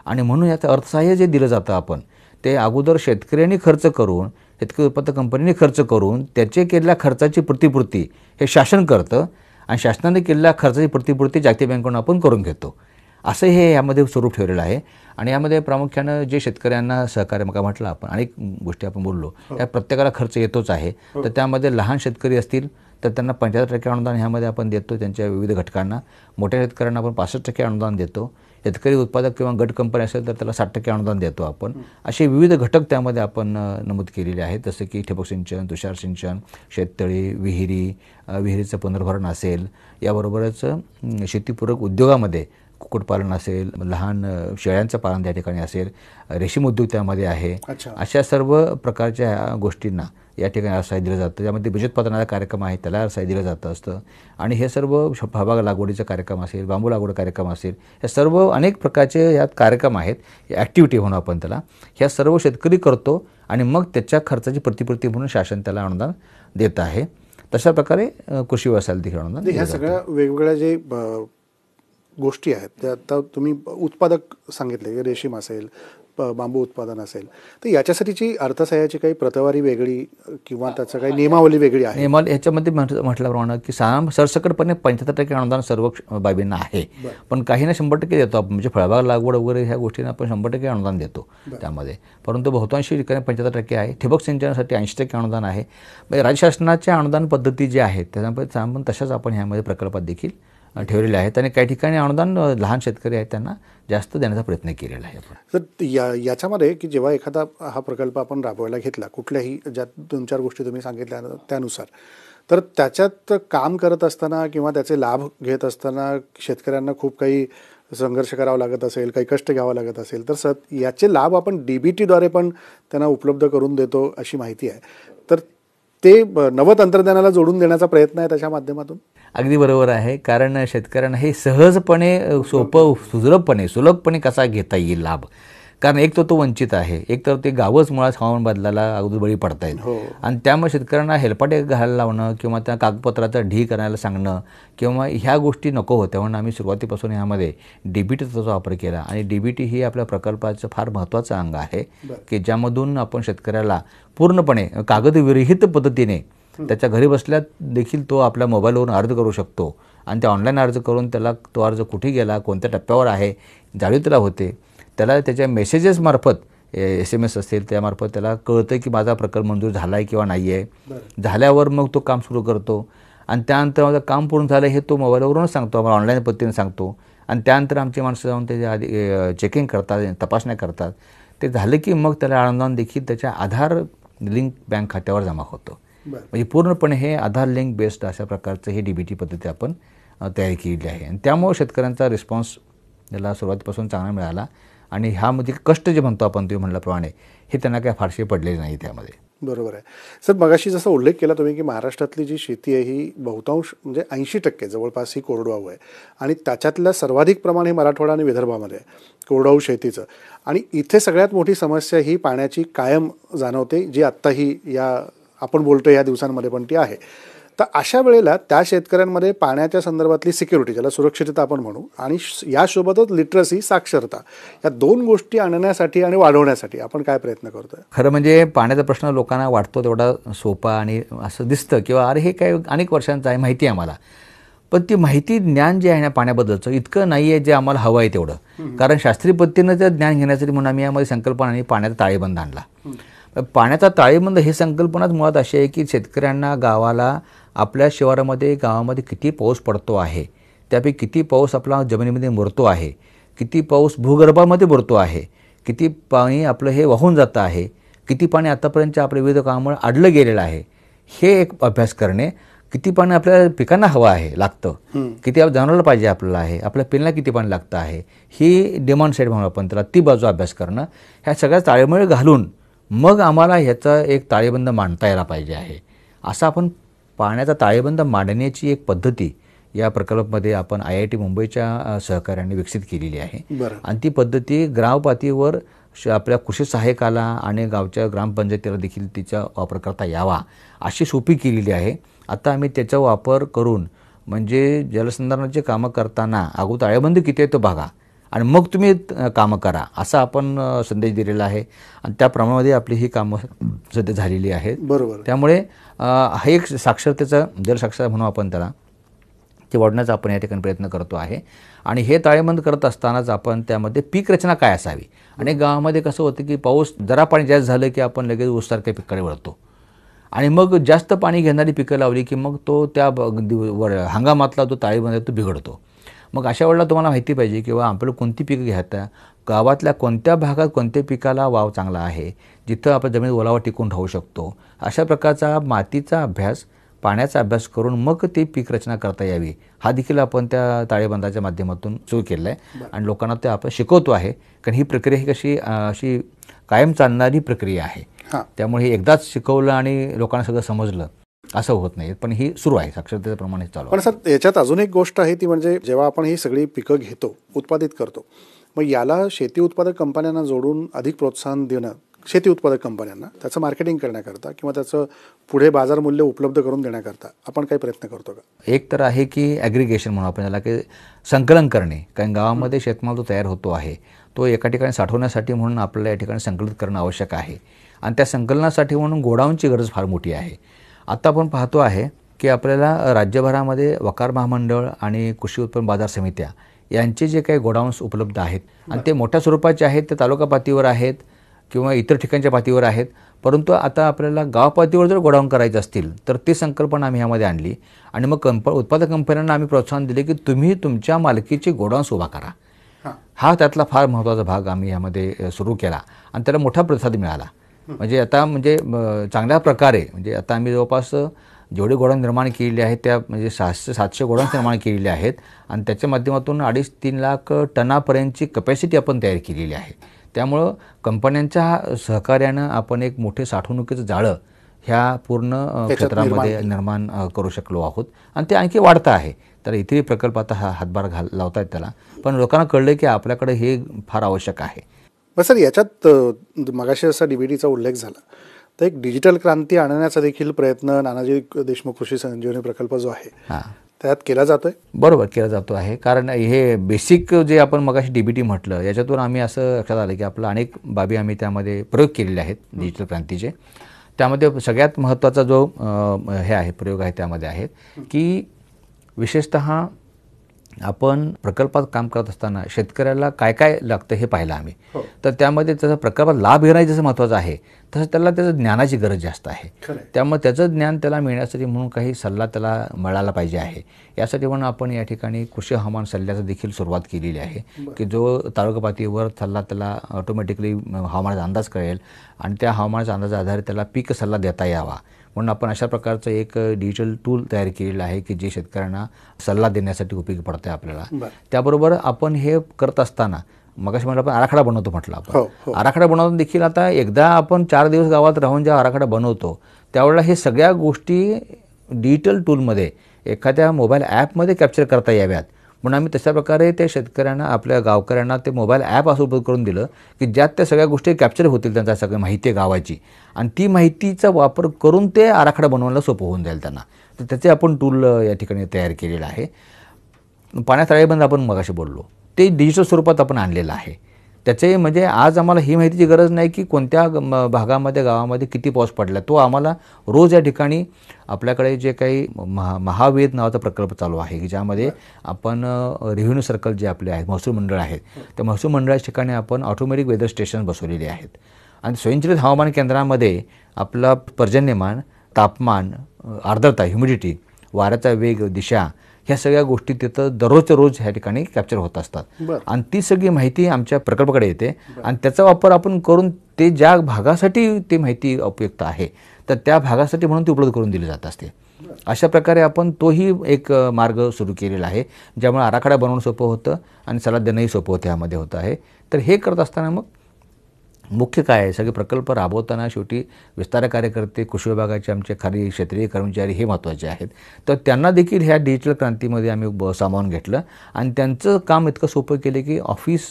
आणि म्हणून याचं अर्थसहाय्य जे दिलं जातं आपण ते अगोदर शेतकऱ्यांनी खर्च करून, शेतकरी उत्पादक कंपनीने खर्च करून त्याचे केलेल्या खर्चाची प्रतिपूर्ती हे शासन करतं आणि शासनाने केलेल्या खर्चाची प्रतिपूर्ती जागतिक बँकेकडून आपण करून घेतो. असं हे यामध्ये स्वरूप ठेवलेलं आहे. आणि यामध्ये प्रामुख्यानं जे शेतकऱ्यांना सहकार्य मग म्हटलं आपण अनेक गोष्टी आपण बोललो, त्या प्रत्येकाला खर्च येतोच आहे. तर त्यामध्ये लहान शेतकरी असतील तर त्यांना 75% अनुदान ह्यामध्ये आपण देतो त्यांच्या विविध घटकांना, मोठ्या शेतकऱ्यांना आपण 65% अनुदान देतो. शेतकरी उत्पादक किंवा गट कंपनी असेल तर त्याला 60% अनुदान देतो आपण. असे विविध घटक त्यामध्ये आपण नमूद केलेले आहेत, जसं की ठिबक सिंचन, तुषार सिंचन, शेततळी, विहिरीचं पुनर्भरण असेल, याबरोबरच शेतीपूरक उद्योगामध्ये कुक्कुटपालन असेल, लहान शेळ्यांचं पालन त्या ठिकाणी असेल, रेशीम उद्योग त्यामध्ये आहे. अशा सर्व प्रकारच्या गोष्टींना या ठिकाणी अर्थसहाय्य दिलं जातं. त्यामध्ये बीज उत्पादनाचा कार्यक्रम आहे त्याला अर्थसहाय्य दिलं जातं असतं. आणि हे सर्व फळबाग लागवडीचा कार्यक्रम असेल, बांबू लागवड कार्यक्रम असेल, हे सर्व अनेक प्रकारचे यात कार्यक्रम आहेत, ॲक्टिव्हिटी म्हणून आपण त्याला. ह्या सर्व शेतकरी करतो आणि मग त्याच्या खर्चाची प्रतिपूर्ती म्हणून शासन त्याला अनुदान देत आहे. तशा प्रकारे कृषी व्यवसायाला देखील अनुदान.
ह्या सगळ्या वेगवेगळ्या जे गोष्टी आहेत त्या आता तुम्ही उत्पादक सांगितले, रेशीम असेल, बांबू उत्पादन असेल, तर याच्यासाठीची अर्थसहाय्याची काही प्रतवारी वेगळी किंवा त्याचं काही नियमावली वेगळी आहे?
याच्यामध्ये म्हटल्याप्रमाणे की सरसकटपणे 75% अनुदान सर्व बाबींना आहे, पण काहींना 100% देतो आपण. म्हणजे फळबाग लागवड वगैरे ह्या गोष्टींना आपण 100% अनुदान देतो त्यामध्ये, परंतु बहुतांशी ठिकाणी 75% आहे. ठिबक सिंचनासाठी 80% अनुदान आहे. म्हणजे राज्य शासनाच्या अनुदान पद्धती जी आहेत त्याच्यामध्ये आपण तशाच आपण ह्यामध्ये प्रकल्पात देखील ठेवलेले आहेत. आणि काही ठिकाणी अनुदान लहान शेतकरी आहेत त्यांना जास्त देण्याचा प्रयत्न केलेला आहे.
तर याच्यामध्ये की जेव्हा एखादा हा प्रकल्प आपण राबवायला घेतला, कुठल्याही ज्या 2-4 गोष्टी तुम्ही सांगितल्या त्यानुसार, तर त्याच्यात काम करत असताना किंवा त्याचे लाभ घेत असताना शेतकऱ्यांना खूप काही संघर्ष करावा लागत असेल, काही कष्ट घ्यावं लागत असेल, तर याचे लाभ आपण DBTद्वारे पण त्यांना उपलब्ध करून देतो अशी माहिती आहे. तर ते नवतंत्रज्ञानाला जोडून देण्याचा प्रयत्न आहे त्याच्या माध्यमातून.
अगदी बरोबर आहे, कारण शेतकऱ्यांना हे सहजपणे सुलभपणे कसा घेता येईल लाभ. कारण एक तर तो वंचित आहे, एक तर ते गावच मुळात हवामान बदलाला अगदी बळी पडतायत. आणि त्यामुळे शेतकऱ्यांना हेलपाटे घालायला लावणं किंवा त्या कागदपत्राचा ढी करायला सांगणं किंवा ह्या गोष्टी नको होत्या, म्हणून आम्ही सुरुवातीपासून ह्यामध्ये DBTचा वापर केला. आणि DBT ही आपल्या प्रकल्पाचं फार महत्त्वाचं अंग आहे की ज्यामधून आपण शेतकऱ्याला पूर्णपणे कागदविरहित पद्धतीने त्याच्या घरी बसल्या देखील तो आपल्या मोबाईलवरून अर्ज करू शकतो. आणि त्या ऑनलाईन अर्ज करून त्याला तो अर्ज कुठे गेला, कोणत्या टप्प्यावर आहे, जाणीव त्याला होते. त्याला त्याच्या मेसेजेसमार्फत SMS असेल त्यामार्फत त्याला कळतं की माझा प्रकल्प मंजूर झाला आहे किंवा नाही आहे. झाल्यावर मग तो काम सुरू करतो आणि त्यानंतर माझं काम पूर्ण झालं हे तो मोबाईलवरूनच सांगतो, आम्हाला ऑनलाईन पद्धतीने सांगतो. आणि त्यानंतर आमची माणसं जाऊन त्याच्या आधी चेकिंग करतात, तपासण्या करतात. ते झालं की मग त्याला अनुदान देखील त्याच्या आधार लिंक बँक खात्यावर जमा होतं. म्हणजे पूर्णपणे हे आधार लिंक बेस्ड अशा प्रकारचं हे DBT पद्धती आपण तयारी केलेली आहे. आणि त्यामुळे शेतकऱ्यांचा रिस्पॉन्स याला सुरुवातीपासून चांगला मिळाला. आणि ह्यामध्ये कष्ट जे म्हणतो आपण तुम्ही म्हटल्याप्रमाणे हे त्यांना काय फारसे पडलेले नाही त्यामध्ये.
बरोबर आहे सर. मगाशी जसा उल्लेख केला तुम्ही की महाराष्ट्रातली जी शेती आहे ही बहुतांश म्हणजे 80% जवळपास ही कोरडवाहू आहे. आणि त्याच्यातलं सर्वाधिक प्रमाण हे मराठवाडा आणि विदर्भामध्ये आहे कोरडवाहू शेतीचं. आणि इथे सगळ्यात मोठी समस्या ही पाण्याची कायम जाणवते, जी आत्ताही या आपण बोलतो या दिवसांमध्ये पण ती आहे. तर अशा वेळेला त्या शेतकऱ्यांमध्ये पाण्याच्या संदर्भातली सिक्युरिटी, ज्याला सुरक्षितता आपण म्हणू, आणि यासोबतच लिटरसी, साक्षरता, या 2 गोष्टी आणण्यासाठी आणि वाढवण्यासाठी आपण काय प्रयत्न करतोय?
खरं म्हणजे पाण्याचा प्रश्न लोकांना वाटतो तेवढा सोपा आणि असं दिसतं किंवा अरे हे काय अनेक वर्षांचं आहे, माहिती आहे आम्हाला. पण ती माहिती, ज्ञान जे आहे ना पाण्याबद्दलचं इतकं नाही आहे जे आम्हाला हवं आहे तेवढं. कारण शास्त्रीय पद्धतीनं ते ज्ञान घेण्यासाठी म्हणून आम्ही यामध्ये संकल्पना आणि पाण्याचा ताळेबंद आणला. पाण्याचा ताळेबंद ही संकल्पनाच मुळात अशी आहे की शेतकऱ्यांना गावाला आपल्या शिवारामध्ये गावामध्ये किती पाऊस पडतो आहे, त्यापैकी किती पाऊस आपला जमिनीमध्ये मुरतो आहे, किती पाऊस भूगर्भामध्ये मुरतो आहे, किती पाणी आपलं हे वाहून जातं आहे, किती पाणी आतापर्यंतच्या आपल्या विविध कामामुळे अडलं गेलेलं आहे, हे एक अभ्यास करणे. किती पाणी आपल्या पिकांना हवं आहे, लागतं, किती जनावराला पाहिजे आपल्याला आहे, आपल्या पिल्लांना किती पाणी लागतं आहे, ही डिमांड साईड म्हणून आपण त्याला ती बाजू अभ्यास करणं. ह्या सगळ्या ताळेमेळ घालून मग आम्हाला ह्याचा एक ताळेबंद मांडता यायला पाहिजे आहे. असं आपण पाण्याचा ताळेबंद मांडण्याची एक पद्धती या प्रकल्पामध्ये आपण IIT मुंबईच्या सहकार्याने विकसित केलेली आहे. आणि ती पद्धती ग्रामपातळीवर आपल्या कृषी सहाय्यकाला आणि गावच्या ग्रामपंचायतीला देखील तिचा वापर करता यावा अशी सोपी केलेली आहे. आता आम्ही त्याचा वापर करून म्हणजे जलसंधारणाची कामं करताना अगोदर ताळेबंद किती आहे तो बघा आणि मग तुम्ही कामं करा, असा आपण संदेश दिलेला आहे. आणि त्याप्रमाणे आपली ही कामं सध्या झालेली आहेत.
बरोबर.
त्यामुळे हा एक साक्षरतेचा जलसाक्षरता म्हणून आपण त्याला ते वाढवण्याचा आपण या ठिकाणी प्रयत्न करतो आहे. आणि हे ताळेबंद करत असतानाच आपण त्यामध्ये पीक रचना काय असावी. आणि गावामध्ये कसं होतं की पाऊस जरा पाणी जास्त झालं की आपण लगेच ऊसासारख्या पिकाकडे वळतो आणि मग जास्त पाणी घेणारी पिकं लावली की मग तो त्या हंगामातला जो ताळेबंद तो बिघडतो. मग अशा वेळेला तुम्हाला माहिती पाहिजे किंवा आपल्याला कोणती पिकं घ्यायला, गावातल्या कोणत्या भागात कोणत्या पिकाला वाव चांगला आहे, जिथं आपण जमीन ओलावा टिकून राहू शकतो, अशा प्रकारचा मातीचा अभ्यास, पाण्याचा अभ्यास करून मग ती पीक रचना करता यावी, हा देखील आपण त्या ताळेबंदाच्या माध्यमातून सुरू केलेला आहे आणि लोकांना ते आपण शिकवतो आहे. कारण ही प्रक्रिया ही कशी अशी कायम चालणारी प्रक्रिया आहे. त्यामुळे हे एकदाच शिकवलं आणि लोकांना सगळं समजलं असं होत नाही, पण ही सुरू आहे, साक्षरतेप्रमाणे चालू.
पण सर याच्यात अजून एक गोष्ट आहे, ती म्हणजे जेव्हा आपण ही सगळी पिकं घेतो, उत्पादित करतो, मग याला शेती उत्पादक कंपन्यांना जोडून अधिक प्रोत्साहन देणं, शेती उत्पादक कंपन्यांना त्याचं मार्केटिंग करण्याकरता किंवा त्याचं पुढे बाजारमूल्य उपलब्ध करून देण्याकरता आपण काही प्रयत्न करतो का?
एक तर आहे की ॲग्रिगेशन म्हणून आपण त्याला की संकलन करणे. कारण गावामध्ये शेतमाल जो तयार होतो आहे तो एका ठिकाणी साठवण्यासाठी म्हणून आपल्याला या ठिकाणी संकलित करणं आवश्यक आहे आणि त्या संकलनासाठी म्हणून गोडाऊनची गरज फार मोठी आहे. आता आपण पाहतो आहे की आपल्याला राज्यभरामध्ये वकार महामंडळ आणि कृषी उत्पन्न बाजार समित्या यांचे जे काही गोडाऊन्स उपलब्ध आहेत आणि ते मोठ्या स्वरूपाचे आहेत, ते तालुका पातळीवर आहेत किंवा इतर ठिकाणच्या पातळीवर आहेत. परंतु आता आपल्याला गाव पातळीवर जर गोडाऊन करायचे असतील तर ती संकल्पना आम्ही ह्यामध्ये आणली आणि मग उत्पादक कंपन्यांना आम्ही प्रोत्साहन दिले की तुम्ही तुमच्या मालकीचे गोडाऊन्स उभा करा. हा त्यातला फार महत्त्वाचा भाग आम्ही यामध्ये सुरू केला आणि त्याला मोठा प्रतिसाद मिळाला. म्हणजे आता म्हणजे चांगल्या प्रकारे म्हणजे आता आम्ही जवळपास जेवढे गोडाऊन निर्माण केलेले आहेत त्या म्हणजे 600-700 गोडाऊन निर्माण केलेले आहेत आणि त्याच्या माध्यमातून 2.5-3 लाख टनापर्यंतची कपॅसिटी आपण तयार केलेली आहे. त्यामुळं कंपन्यांच्या सहकार्यानं आपण एक मोठे साठवणुकीचं जाळं ह्या पूर्ण क्षेत्रामध्ये निर्माण करू शकलो आहोत आणि ते आणखी वाढतं आहे. तर इतरही प्रकल्प आता हातभार लावता आहेत त्याला, पण लोकांना कळलं की आपल्याकडे हे फार आवश्यक आहे.
बरं सर, याच्यात मगाशी असा DBTचा उल्लेख झाला, तर एक डिजिटल क्रांती आणण्याचा देखील प्रयत्न नानाजी देशमुख कृषी संजीवनी प्रकल्प जो आहे त्यात केला जातोय.
बरोबर, केला जातो आहे. कारण हे बेसिक जे आपण मगाशी DBT म्हटलं याच्यातून आम्ही असं लक्षात आलं की आपलं अनेक बाबी आम्ही त्यामध्ये प्रयोग केलेले आहेत डिजिटल क्रांतीचे. त्यामध्ये सगळ्यात महत्त्वाचा जो हे आहे प्रयोग आहे त्यामध्ये आहे की विशेषतः आपण प्रकल्पात काम करत असताना शेतकऱ्याला काय काय लागतं हे पाहिलं आम्ही. तर त्यामध्ये त्याचा प्रकल्पात लाभ घेणं जसं महत्त्वाचं आहे तसं त्याला त्याचं ज्ञानाची गरज जास्त आहे. त्यामुळे त्याचं ज्ञान त्याला मिळण्यासाठी म्हणून काही सल्ला त्याला मिळाला पाहिजे आहे. यासाठी म्हणून आपण या ठिकाणी कृषी हवामान सल्ल्याचं देखील सुरुवात केलेली आहे की जो तालुका पातळीवर सल्ला त्याला ऑटोमॅटिकली हवामानाचा अंदाज कळेल आणि त्या हवामानाच्या अंदाजा आधारे त्याला पीक सल्ला देता यावा म्हणून आपण अशा प्रकारचं एक डिजिटल टूल तयार केलेलं आहे की जे शेतकऱ्यांना सल्ला देण्यासाठी उपयोगी पडतं आहे आपल्याला. त्याबरोबर आपण हे करत असताना मगाशी म्हटलं आपण आराखडा बनवतो म्हटलं आपण. आराखडा बनवून देखील आता एकदा आपण 4 दिवस गावात राहून जेव्हा आराखडा बनवतो त्यावेळेला हे सगळ्या गोष्टी डिजिटल टूलमध्ये एखाद्या मोबाईल ॲपमध्ये कॅप्चर करता याव्यात म्हणून आम्ही तशा प्रकारे त्या शेतकऱ्यांना आपल्या गावकऱ्यांना ते मोबाईल ॲप असं उपयोग करून दिलं की ज्यात त्या सगळ्या गोष्टी कॅप्चर होतील, त्यांचा सगळी माहिती आहे गावाची आणि ती माहितीचा वापर करून ते आराखडा बनवायला सोपं होऊन जाईल त्यांना. तर त्याचे आपण टूल या ठिकाणी तयार केलेलं आहे. पाण्यात ताळेबंद आपण मगाशी बोललो ते डिजिटल स्वरूपात आपण आणलेलं आहे. त्याचे म्हणजे आज आम्हाला ही माहितीची गरज नाही की कोणत्या भागामध्ये गावामध्ये किती पाऊस पडला, तो आम्हाला रोज या ठिकाणी आपल्याकडे जे काही महावेद नावाचा प्रकल्प चालू आहे की ज्यामध्ये आपण रेव्हेन्यू सर्कल जे आपले आहेत महसूल मंडळ आहेत त्या महसूल मंडळाच्या ठिकाणी आपण ऑटोमॅटिक वेदर स्टेशन बसवलेली आहेत आणि स्वयंचलित हवामान केंद्रामध्ये आपला पर्जन्यमान, तापमान, आर्द्रता, ह्युमिडिटी, वाऱ्याचा वेग, दिशा ह्या सगळ्या गोष्टी तिथं दररोजच्या रोज ह्या ठिकाणी कॅप्चर होत असतात आणि ती सगळी माहिती आमच्या प्रकल्पाकडे येते आणि त्याचा वापर आपण करून ते ज्या भागासाठी ती माहिती उपयुक्त आहे तर त्या भागासाठी म्हणून ती उपलब्ध करून दिली जात असते. अशा प्रकारे आपण तोही एक मार्ग सुरू केलेला आहे ज्यामुळे आराखडा बनवणं सोपं होतं आणि सल्ला देणंही सोपं होतं यामध्ये होतं आहे. तर हे करत असताना मग मुख्य काय आहे, सगळे प्रकल्प राबवताना शेवटी विस्तार कार्यकर्ते, कृषी विभागाचे आमचे खाली क्षेत्रीय कर्मचारी हे महत्त्वाचे आहेत. तर त्यांना देखील ह्या डिजिटल क्रांतीमध्ये आम्ही सामावून घेतलं आणि त्यांचं काम इतकं सोपं केलं की ऑफिस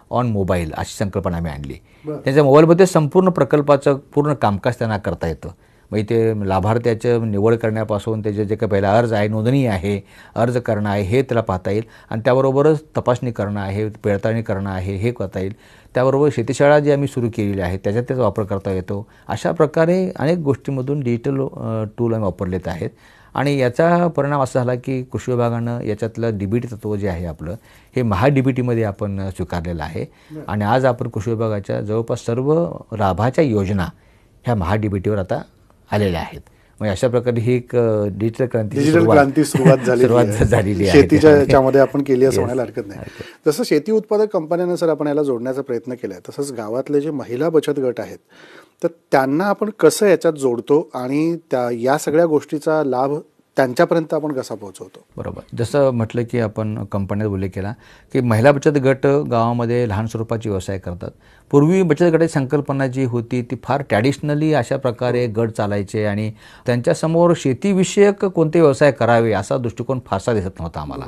ऑन मोबाईल अशी संकल्पना आम्ही आणली. त्यांच्या मोबाईलमध्ये संपूर्ण प्रकल्पाचं पूर्ण कामकाज त्यांना करता येतं. मग इथे लाभार्थ्याचं निवड करण्यापासून त्याचे जे काही पहिला अर्ज आहे, नोंदणी आहे, अर्ज करणं आहे हे त्याला पाहता येईल आणि त्याबरोबरच तपासणी करणं आहे, पडताळणी करणं आहे हे करता येईल. त्याबरोबर शेतीशाळा जी आम्ही सुरू केलेली आहे त्याच्यात त्याचा वापर करता येतो. अशा प्रकारे अनेक गोष्टींमधून डिजिटल टूल आम्ही वापरलेत आहेत आणि याचा परिणाम असा झाला की कृषी विभागानं याच्यातलं DBT तत्व जे आहे आपलं हे DBTमध्ये आपण स्वीकारलेलं आहे आणि आज आपण कृषी विभागाच्या जवळपास सर्व लाभाच्या योजना ह्या DBTवर आता आलेल्या आहेत. म्हणजे अशा प्रकारे ही एक डिजिटल
क्रांती सुरुवात
झालेली आहे.
शेतीच्या याच्यामध्ये आपण केली असं म्हणायला हरकत नाही. जसं शेती उत्पादक कंपन्यांना सर आपण याला जोडण्याचा प्रयत्न केला आहे, तसंच गावातले जे महिला बचत गट आहेत तर त्यांना आपण कसं याच्यात जोडतो आणि या सगळ्या गोष्टीचा लाभ त्यांच्यापर्यंत आपण कसा पोहोचवतो?
बरोबर, जसं म्हटलं की आपण कंपन्यात उल्लेख केला की महिला बचत गट गावामध्ये लहान स्वरूपाचे व्यवसाय करतात. पूर्वी बचत गटाची संकल्पना जी होती ती फार ट्रॅडिशनली अशा प्रकारे गट चालायचे आणि त्यांच्यासमोर शेतीविषयक कोणते व्यवसाय करावे असा दृष्टिकोन फारसा दिसत नव्हता आम्हाला.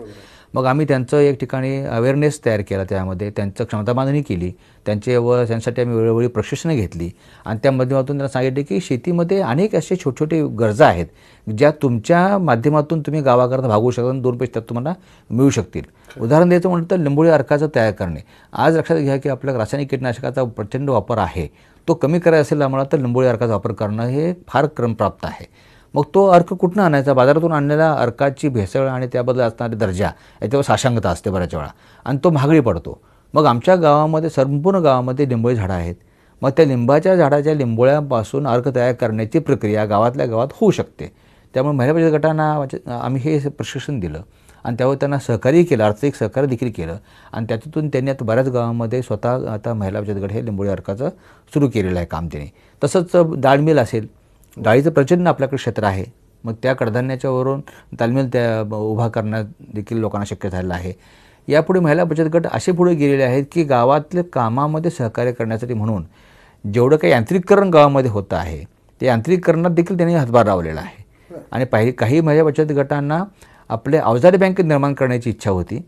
मग आम्ही त्यांचं एक ठिकाणी अवेअरनेस तयार केला, त्यामध्ये त्यांचं क्षमता बांधणी केली, त्यांच्यासाठी आम्ही वेळोवेळी प्रशिक्षणं घेतली आणि त्या माध्यमातून त्यांना सांगितले की शेतीमध्ये अनेक असे छोटे छोटे गरजा आहेत ज्या तुमच्या माध्यमातून तुम्ही गावाकरता भागवू शकता आणि 2 पैसे त्यात तुम्हाला मिळू शकतील. उदाहरण द्यायचं म्हटलं तर लिंबोळी अर्काचं तयार करणे. आज लक्षात घ्या की आपल्या रासायनिक कीटकनाशकाचा प्रचंड वापर आहे, तो कमी करायचा असेल आम्हाला तर लिंबोळी अर्काचा वापर करणं हे फार क्रमप्राप्त आहे. मग तो अर्क कुठनं आणायचा? बाजारातून आणलेल्या अर्काची भेसळ आणि त्याबद्दल असणारे दर्जा याच्यावर साशंकता असते बऱ्याच वेळा आणि तो महागडी पडतो. मग आमच्या गावामध्ये संपूर्ण गावामध्ये लिंबोळी झाडं आहेत. मग त्या लिंबाच्या झाडाच्या लिंबोळ्यापासून अर्क तयार करण्याची प्रक्रिया गावातल्या गावात होऊ शकते. त्यामुळे महिला बचत गटांना आम्ही हे प्रशिक्षण दिलं आणि त्यावर त्यांना सहकार्य केलं, आर्थिक सहकार्य देखील केलं आणि त्याच्यातून त्यांनी आता बऱ्याच गावामध्ये स्वतः आता महिला बचत गट हे लिंबोळी अर्काचं सुरू केलेलं आहे काम त्यांनी. तसंच डाळ मिल असेल, डाळीचं प्रचंड आपल्याकडे क्षेत्र आहे. मग त्या कडधान्याच्यावरून तालमील त्या उभा करण्यात देखील लोकांना शक्य झालेलं आहे. यापुढे महिला बचत गट असे पुढे गेलेले आहेत की गावातल्या कामामध्ये सहकार्य करण्यासाठी म्हणून जेवढं काही यांत्रिकीकरण गावामध्ये होतं आहे ते यांत्रिकीकरणात देखील त्यांनी हातभार लावलेला आहे. आणि काही महिला बचत गटांना आपले अवजारी बँक निर्माण करण्याची इच्छा होती.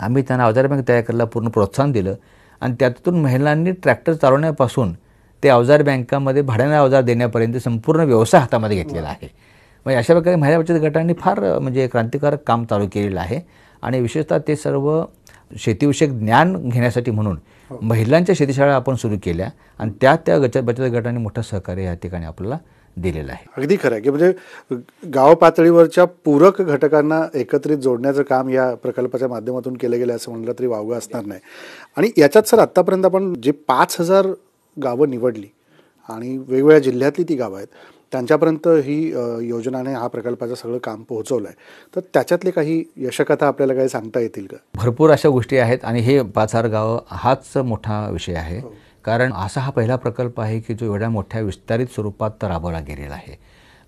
आम्ही त्यांना अवजारी बँक तयार करायला पूर्ण प्रोत्साहन दिलं आणि त्यातून महिलांनी ट्रॅक्टर चालवण्यापासून ते अवजार बँकामध्ये भाड्याने अवजार देण्यापर्यंत संपूर्ण व्यवसाय हातामध्ये घेतलेला आहे. म्हणजे अशा प्रकारे महिला बचत गटांनी फार म्हणजे क्रांतिकारक काम चालू केलेलं आहे आणि विशेषतः ते सर्व शेतीविषयक ज्ञान घेण्यासाठी म्हणून महिलांच्या शेतीशाळा आपण सुरू केल्या आणि त्या बचत गटांनी मोठं सहकार्य या ठिकाणी आपल्याला दिलेलं आहे.
अगदी खरं आहे की म्हणजे गाव पातळीवरच्या पूरक घटकांना एकत्रित जोडण्याचं काम या प्रकल्पाच्या माध्यमातून केलं गेलं असं म्हटलं तरी वावगं असणार नाही. आणि याच्यात सर आत्तापर्यंत आपण जे 5,000 गावं निवडली आणि वेगवेगळ्या जिल्ह्यातली ती गावं आहेत त्यांच्यापर्यंत ही योजनाने हा प्रकल्पाचं सगळं काम पोहोचवलं आहे, तर त्याच्यातले काही यशकथा आपल्याला काही सांगता येतील का?
भरपूर अशा गोष्टी आहेत आणि हे 5,000 गावं हाच मोठा विषय आहे. कारण असा हा पहिला प्रकल्प आहे की जो एवढ्या मोठ्या विस्तारित स्वरूपात राबवला गेलेला आहे.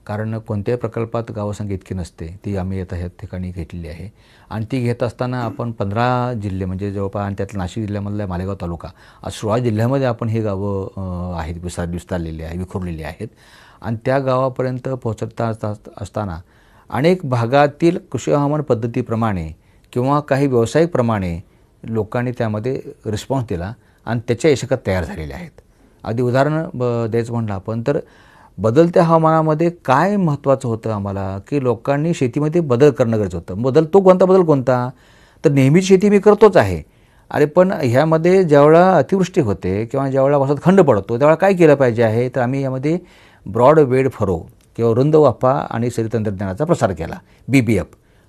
कारण कोणत्याही प्रकल्पात गावसंख्या इतकी नसते, ती आम्ही आता ह्या ठिकाणी घेतलेली आहे आणि ती घेत असताना आपण 15 जिल्हे म्हणजे जवळपास आणि त्यातलं नाशिक जिल्ह्यामधला मालेगाव तालुका आज 16 जिल्ह्यामध्ये आपण हे गावं आहेत विस्तारलेली आहे, विखुरलेली आहेत आणि त्या गावापर्यंत पोहोचत असताना अनेक भागातील कृषी हवामान पद्धतीप्रमाणे किंवा काही व्यावसायिकप्रमाणे लोकांनी त्यामध्ये रिस्पॉन्स दिला आणि त्याच्या यशकत तयार झालेल्या आहेत. अगदी उदाहरण द्यायचं म्हटलं आपण तर बदलत्या हवामानामध्ये काय महत्त्वाचं होतं आम्हाला की लोकांनी शेतीमध्ये बदल करणं गरजेचं होतं. बदल कोणता तर नेहमीच शेती मी करतोच आहे, अरे पण ह्यामध्ये ज्यावेळा अतिवृष्टी होते किंवा ज्यावेळा पावसात खंड पडतो त्यावेळा काय केलं पाहिजे आहे तर आम्ही यामध्ये ब्रॉड वेड फरो किंवा रुंद वाफा आणि सरी तंत्रज्ञानाचा प्रसार केला, BBF.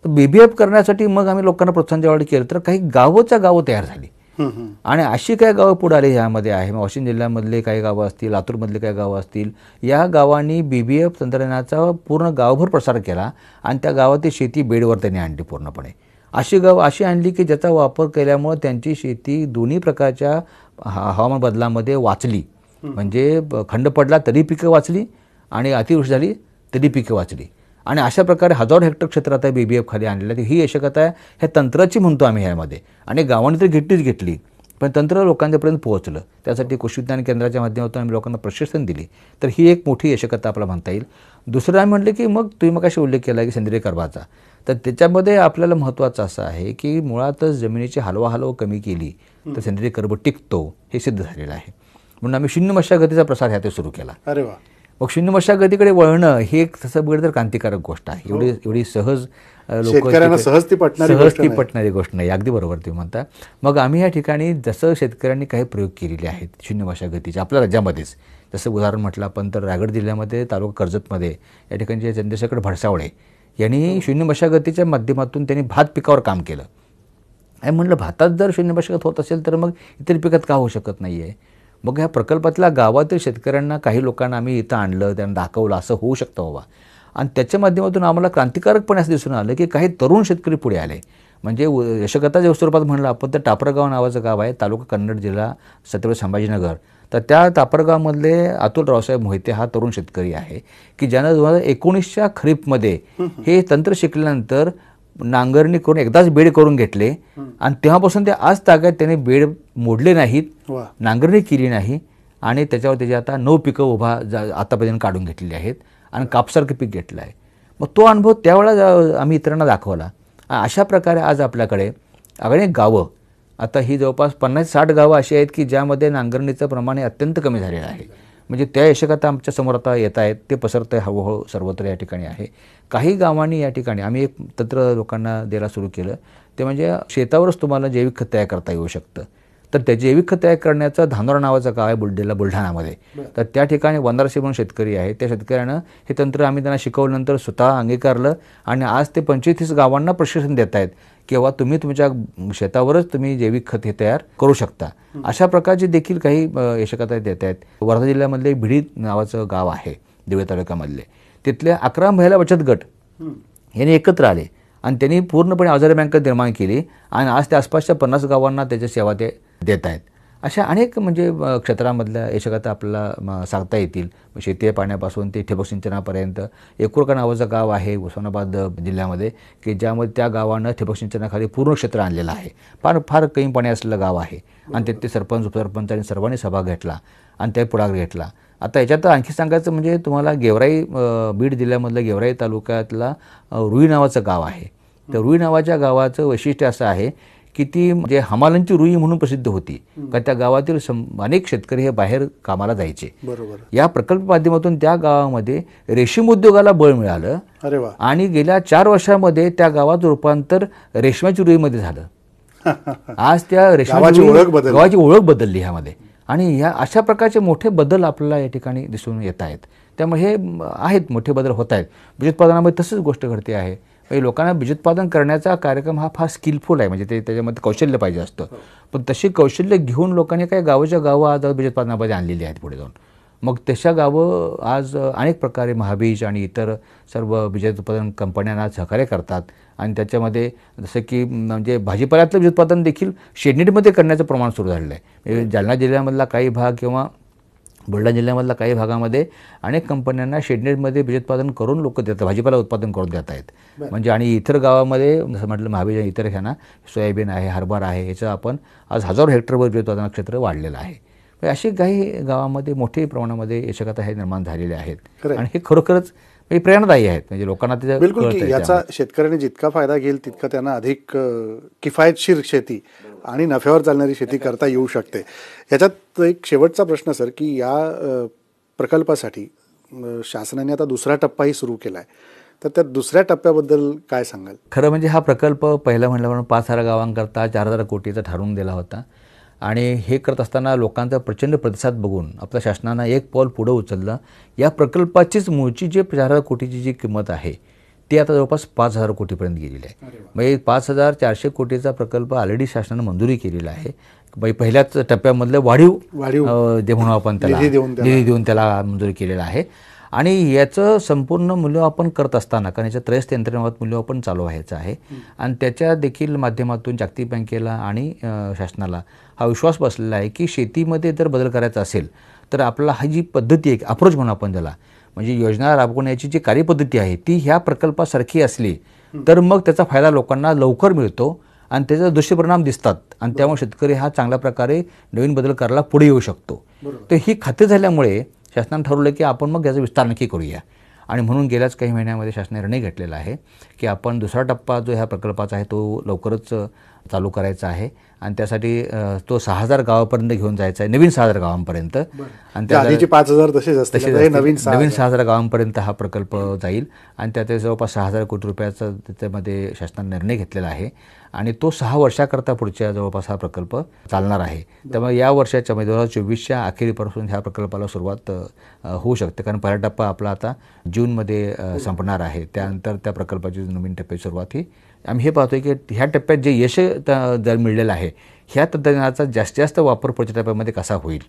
तर BBF करण्यासाठी मग आम्ही लोकांना प्रोत्साहन ज्यावेळी केलं तर काही गावं तयार झाली आणि अशी काही गावं पुढे आली ह्यामध्ये आहे. वाशिम जिल्ह्यामधले काही गावं असतील, लातूरमधले काही गावं असतील, या गावांनी BBF तंत्रज्ञानाचा पूर्ण गावभर प्रसार केला आणि त्या गावातील शेती बेडवर त्यांनी आणली पूर्णपणे. अशी गावं अशी आणली की ज्याचा वापर केल्यामुळे त्यांची शेती दोन्ही प्रकारच्या हवामान बदलामध्ये वाचली. म्हणजे खंड पडला तरी पिकं वाचली आणि अतिवृष्टी झाली तरी पिकं वाचली आणि अशा प्रकारे हजारो हेक्टर क्षेत्र आता BBF खाली आणलेलं आहे. ही यशकथा आहे ह्या तंत्राची म्हणतो आम्ही ह्यामध्ये आणि गावांनी तर घेतली पण तंत्र लोकांच्यापर्यंत पोहोचलं. त्यासाठी कृषी विज्ञान केंद्राच्या माध्यमातून आम्ही लोकांना प्रशिक्षण दिली. तर ही एक मोठी यशकथा आपल्याला म्हणता येईल. दुसरं आम्ही म्हटलं की मग तुम्ही मग अशी उल्लेख केला की सेंद्रिय कर्बाचा, तर त्याच्यामध्ये आपल्याला महत्त्वाचं असं आहे की मुळातच जमिनीची हलवाहलव कमी केली तर सेंद्रिय कर्ब टिकतो हे सिद्ध झालेलं आहे. म्हणून आम्ही शून्य मशागतीचा प्रसार ह्यात सुरू केला.
अरे वा.
मग शून्य मशागतीकडे वळणं ही एक तसं बघितलं तर क्रांतिकारक गोष्ट आहे. एवढी सहज लोक सहज ती पटणारी गोष्ट नाही. अगदी बरोबर तुम्ही म्हणता. मग आम्ही या ठिकाणी जसं शेतकऱ्यांनी काही प्रयोग केलेले आहेत शून्य मशागतीचे आपल्या राज्यामध्येच, जसं उदाहरण म्हटलं आपण तर रायगड जिल्ह्यामध्ये तालुका कर्जतमध्ये या ठिकाणचे चंद्रशेखर भडसावळे यांनी शून्य मशागतीच्या माध्यमातून त्यांनी भात पिकावर काम केलं. आणि म्हटलं भातात जर शून्य मशागत होत असेल तर मग इतर पिकात का होऊ शकत नाही आहे. मग ह्या प्रकल्पातल्या गावातील शेतकऱ्यांना काही लोकांना आम्ही इथं आणलं, त्यांना दाखवलं, असं होऊ शकतं बाबा. आणि त्याच्या माध्यमातून आम्हाला क्रांतिकारकपणे असं दिसून आलं की काही तरुण शेतकरी पुढे आले. म्हणजे यशकथाच्या स्वरूपात म्हणलं आपण तर टापरगाव नावाचं गाव आहे, तालुका कन्नड, जिल्हा छत्रपती संभाजीनगर. तर त्या टापरगावमधले अतुल रावसाहेब मोहिते हा तरुण शेतकरी आहे की ज्यानं 2019च्या खरीपमध्ये हे तंत्र शिकल्यानंतर नांगरणी करून एकदाच बेड करून घेतले आणि तेव्हापासून ते आज तागायत त्याने बेड मोडले नाहीत, नांगरणी केली नाही आणि त्याच्यावर त्याची आता 9 पिकं आतापर्यंत काढून घेतलेली आहेत आणि कापसारखं पीक घेतलं आहे. मग तो अनुभव त्यावेळेला आम्ही इतरांना दाखवला. अशा प्रकारे आज आपल्याकडे अनेक गावं, आता ही जवळपास 50-60 गावं अशी आहेत की ज्यामध्ये नांगरणीचं प्रमाण हे अत्यंत कमी झालेलं आहे. म्हणजे त्या यशकथा आमच्या समोर आता येत आहेत, ते पसरतं आहे हळूहळू सर्वत्र या ठिकाणी आहे. काही गावांनी या ठिकाणी आम्ही एक तंत्र लोकांना द्यायला सुरू केलं, ते म्हणजे शेतावरच तुम्हाला जैविक खत तयार करता येऊ शकतं. तर त्या जैविक खत तयार करण्याचं धानोरा नावाचं गाव आहे बुलढाणामध्ये. तर त्या ठिकाणी वंदराशी म्हणून शेतकरी आहे, त्या शेतकऱ्यानं हे तंत्र आम्ही त्यांना शिकवल्यानंतर स्वतः अंगीकारलं आणि आज ते 25-30 गावांना प्रशिक्षण देत आहेत किंवा तुम्ही तुमच्या शेतावरच तुम्ही जैविक खत हे तयार करू शकता. अशा प्रकारचे देखील काही यशकथा देत आहेत. वर्धा जिल्ह्यामधले भिडी नावाचं गाव आहे देवळी तालुक्यामधले, तिथले 11 महिला बचत गट यांनी एकत्र आले आणि त्यांनी पूर्णपणे आजारी बँक निर्माण केली आणि आज त्या आसपासच्या 50 गावांना त्याची सेवा ते देत आहेत. अशा अनेक म्हणजे क्षेत्रामधल्या यशकथा आपल्याला सांगता येतील. शेती पाण्यापासून ते ठिबक सिंचनापर्यंत. एकुरका नावाचं गाव आहे उस्मानाबाद जिल्ह्यामध्ये की ज्यामध्ये त्या गावानं ठिबक सिंचनाखाली पूर्ण क्षेत्र आणलेलं आहे. फार कमी पाणी असलेलं गाव आहे आणि तिथे सरपंच उपसरपंचांनी सर्वांनी सभा घेतला आणि त्या पुढाकार घेतला. आता याच्यात आणखी सांगायचं म्हणजे तुम्हाला गेवराई, बीड जिल्ह्यामधलं गेवराई तालुक्यातला रुई नावाचं गाव आहे. तर रुई नावाच्या गावाचं वैशिष्ट्य असं आहे की ती म्हणजे हमालांची रुई म्हणून प्रसिद्ध होती. कारण त्या गावातील अनेक शेतकरी हे बाहेर कामाला जायचे.
बरोबर.
या प्रकल्प माध्यमातून त्या गावामध्ये रेशीम उद्योगाला बळ मिळालं.
अरे वा.
आणि गेल्या 4 वर्षांमध्ये त्या गावाचं रूपांतर रेशमाची रुईमध्ये झालं. आज त्या रेशमाची गावाची ओळख बदलली ह्यामध्ये. आणि ह्या अशा प्रकारचे मोठे बदल आपल्याला या ठिकाणी दिसून येत आहेत. त्यामुळे हे आहेत मोठे बदल होत आहेत. बीजोत्पादनामध्ये तसंच गोष्ट घडते आहे. लोकांना बीजोत्पादन करण्याचा कार्यक्रम हा फार स्किलफुल आहे, म्हणजे त्याच्यामध्ये कौशल्य पाहिजे असतं. पण तशी कौशल्य घेऊन लोकांनी काही गावाच्या गावं आज बीजोत्पादनामध्ये आणलेली आहेत पुढे जाऊन. मग तशा गावं आज अनेक प्रकारे महाबीज आणि इतर सर्व बीजोत्पादन कंपन्यांना सहकार्य करतात. आणि त्याच्यामध्ये जसं की म्हणजे भाजीपाल्यातलं बीजोत्पादन देखील शेडनेटमध्ये करण्याचं प्रमाण सुरू झालेलं आहे. जालना जिल्ह्यामधला काही भाग किंवा बुलढाणा जिल्ह्यामधल्या काही भागामध्ये अनेक कंपन्यांना शेडनेटमध्ये बीजोत्पादन करून लोक देतात, भाजीपाला उत्पादन करून देत आहेत. म्हणजे आणि इतर गावामध्ये जसं म्हटलं महाबीज आणि इतर ह्यांना सोयाबीन आहे, हरभरा आहे, ह्याचं आपण आज हजारो हेक्टरवर बीजोत्पादन क्षेत्र वाढलेलं आहे. अशी काही गावामध्ये मोठ्या प्रमाणामध्ये यशकथा हे निर्माण झालेले आहेत आणि हे खरोखरच प्रेरणादायी आहेत. म्हणजे लोकांना त्याचा
बिलकुल की याचा शेतकऱ्यांनी जितका फायदा घेईल तितका त्यांना अधिक किफायतशीर शेती आणि नफ्यावर चालणारी शेती करता येऊ शकते. याच्यात एक शेवटचा प्रश्न सर की या प्रकल्पासाठी शासनाने आता दुसरा टप्पाही सुरू केला आहे, तर त्या दुसऱ्या टप्प्याबद्दल काय सांगाल?
खरं म्हणजे हा प्रकल्प पहिला म्हटलं म्हणून 5,000 गावांकरता 4,000 कोटीचा ठरवून दिला होता आणि हे करत असताना लोकांचा प्रचंड प्रतिसाद बघून आपल्या शासनानं एक पाऊल पुढं उचललं. या प्रकल्पाचीच मूळची जे 4,000 कोटीची जी किंमत आहे ती आता जवळपास 5,000 कोटीपर्यंत गेलेली आहे. म्हणजे 5,400 कोटीचा प्रकल्प ऑलरेडी शासनानं मंजुरी केलेला आहे. म्हणजे पहिल्याच टप्प्यामधलं वाढीव दे म्हणून आपण त्याला निधी देऊन त्याला मंजुरी केलेला आहे. आणि याचं संपूर्ण मूल्यमापन करत असताना कारण याच्या त्रयस्थ यंत्रणेबाबत मूल्यमापन चालू व्हायचं आहे आणि त्याच्या देखील माध्यमातून जागतिक बँकेला आणि शासनाला हा विश्वास बसलेला आहे की शेतीमध्ये जर बदल करायचा असेल तर आपल्याला हा जी पद्धती आहे अप्रोच म्हणून आपण त्याला म्हणजे योजना राबवण्याची जी कार्यपद्धती आहे ती ह्या प्रकल्पासारखी असली तर मग त्याचा फायदा लोकांना लवकर मिळतो आणि त्याचे दुष्परिणाम दिसतात आणि त्यामुळे शेतकरी हा चांगल्या प्रकारे नवीन बदल करायला पुढे येऊ शकतो. तर ही खात्री झाल्यामुळे शासनाने ठरवलं की आपण मग याचा विस्तार नक्की करूया आणि म्हणून गेल्याच काही महिन्यामध्ये शासनाने निर्णय घेतलेला आहे की आपण दुसरा टप्पा जो ह्या प्रकल्पाचा आहे तो लवकरच चालू करायचा आहे आणि त्यासाठी तो 6,000 गावापर्यंत घेऊन जायचा आहे, नवीन 6,000 गावांपर्यंत. आणि
त्या 5,000 तसेच
नवीन 6,000 गावांपर्यंत हा प्रकल्प जाईल आणि त्यात जवळपास 6,000 कोटी रुपयाचा त्याच्यामध्ये शासनाने निर्णय घेतलेला आहे आणि तो 6 वर्षाकरता पुढच्या जवळपास हा प्रकल्प चालणार आहे. त्यामुळे या वर्षाच्या म्हणजे 2024च्या अखेरीपासून ह्या प्रकल्पाला सुरुवात होऊ शकते कारण पहिला टप्पा आपला आता जूनमध्ये संपणार आहे. त्यानंतर त्या प्रकल्पाची नवीन टप्प्याची सुरुवात ही आम्ही हे पाहतोय की ह्या टप्प्यात जे यश जर मिळलेलं आहे ह्या तंत्रज्ञानाचा जास्तीत जास्त वापर पुढच्या टप्प्यामध्ये कसा होईल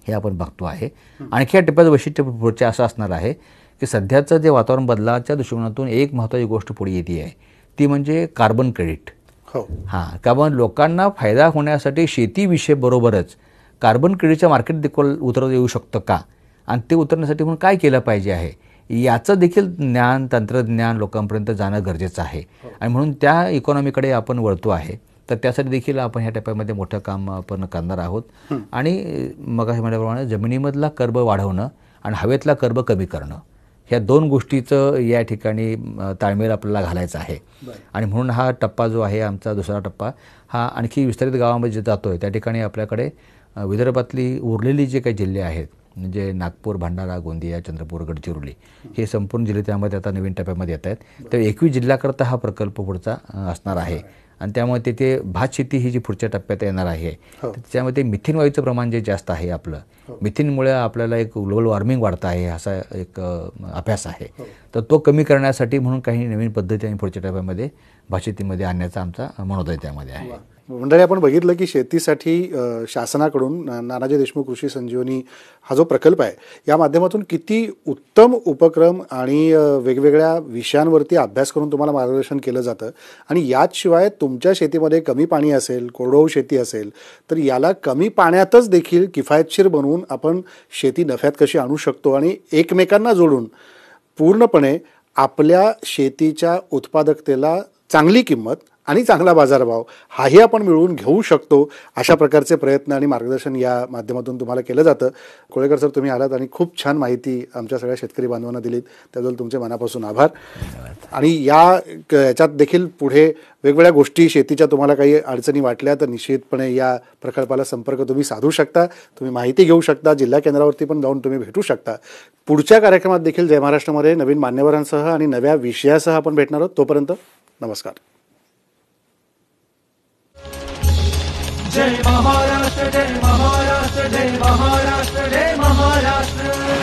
हे आपण बघतो आहे. आणखी या टप्प्याचं वैशिष्ट्य पुढचे असं असणार आहे की सध्याचं जे वातावरण बदलाच्या दृष्टिकोनातून एक महत्त्वाची गोष्ट पुढे येते आहे, ती म्हणजे कार्बन क्रेडिट. हां, कारण लोकांना फायदा होण्यासाठी शेतीविषयीबरोबरच कार्बन क्रेडिटच्या मार्केट देखील उतरवता येऊ शकतं का, आणि ते उतरण्यासाठी म्हणून काय केलं पाहिजे आहे, याचं देखील ज्ञान, तंत्रज्ञान लोकांपर्यंत जाणं गरजेचं आहे. आणि म्हणून त्या इकॉनॉमीकडे आपण वळतो आहे. तर त्यासाठी देखील आपण ह्या टप्प्यामध्ये मोठं काम आपण करणार आहोत. आणि मगाशी म्हटल्याप्रमाणे जमिनीमधला कर्ब वाढवणं आणि हवेतला कर्ब कमी करणं, ह्या दोन गोष्टीचं या ठिकाणी ताळमेळ आपल्याला घालायचा आहे. आणि म्हणून हा टप्पा जो आहे आमचा दुसरा टप्पा, हा आणखी विस्तारित गावामध्ये जे जातो आहे त्या ठिकाणी आपल्याकडे विदर्भातली उरलेली जे काही जिल्हे आहेत, म्हणजे नागपूर, भंडारा, गोंदिया, चंद्रपूर, गडचिरोली, हे संपूर्ण जिल्हे त्यामध्ये आता नवीन टप्प्यामध्ये येत आहेत. तर 21 जिल्ह्याकरता हा प्रकल्प पुढचा असणार आहे. आणि त्यामुळे तिथे भात शेती ही जी पुढच्या टप्प्यात येणार आहे, त्याच्यामध्ये मिथेन वायूचं प्रमाण जे जास्त आहे आपलं, मिथेनमुळे आपल्याला एक ग्लोबल वॉर्मिंग वाढतं आहे असा एक अभ्यास आहे. तर तो कमी करण्यासाठी म्हणून काही नवीन पद्धती आणि पुढच्या टप्प्यामध्ये भात शेतीमध्ये आणण्याचा आमचा मनोदय त्यामध्ये आहे.
मंडळी, आपण बघितलं की शेतीसाठी शासनाकडून नानाजी देशमुख कृषी संजीवनी हा जो प्रकल्प आहे, या माध्यमातून किती उत्तम उपक्रम आणि वेगवेगळ्या विषयांवरती अभ्यास करून तुम्हाला मार्गदर्शन केलं जातं. आणि याचशिवाय तुमच्या शेतीमध्ये कमी पाणी असेल, कोरडवाहू शेती असेल, तर याला कमी पाण्यातच देखील किफायतशीर बनवून आपण शेती नफ्यात कशी आणू शकतो आणि एकमेकांना जोडून पूर्णपणे आपल्या शेतीच्या उत्पादकतेला चांगली किंमत आणि चांगला बाजारभाव हाही आपण मिळवून घेऊ शकतो, अशा प्रकारचे प्रयत्न आणि मार्गदर्शन या माध्यमातून तुम्हाला केलं जातं. कोळेकर सर, तुम्ही आलात आणि खूप छान माहिती आमच्या सगळ्या शेतकरी बांधवांना दिलीत, त्याबद्दल तुमचे मनापासून आभार. आणि याच्यात देखील पुढे वेगवेगळ्या गोष्टी शेतीच्या तुम्हाला काही अडचणी वाटल्या तर निश्चितपणे या प्रकल्पाला संपर्क तुम्ही साधू शकता, तुम्ही माहिती घेऊ शकता, जिल्हा केंद्रावरती पण जाऊन तुम्ही भेटू शकता. पुढच्या कार्यक्रमात देखील जय महाराष्ट्रामध्ये नवीन मान्यवरांसह आणि नव्या विषयासह आपण भेटणार आहोत. तोपर्यंत नमस्कार.
जय महाराष्ट्र, जय महाराष्ट्र, जय महाराष्ट्र, जय महाराष्ट्र.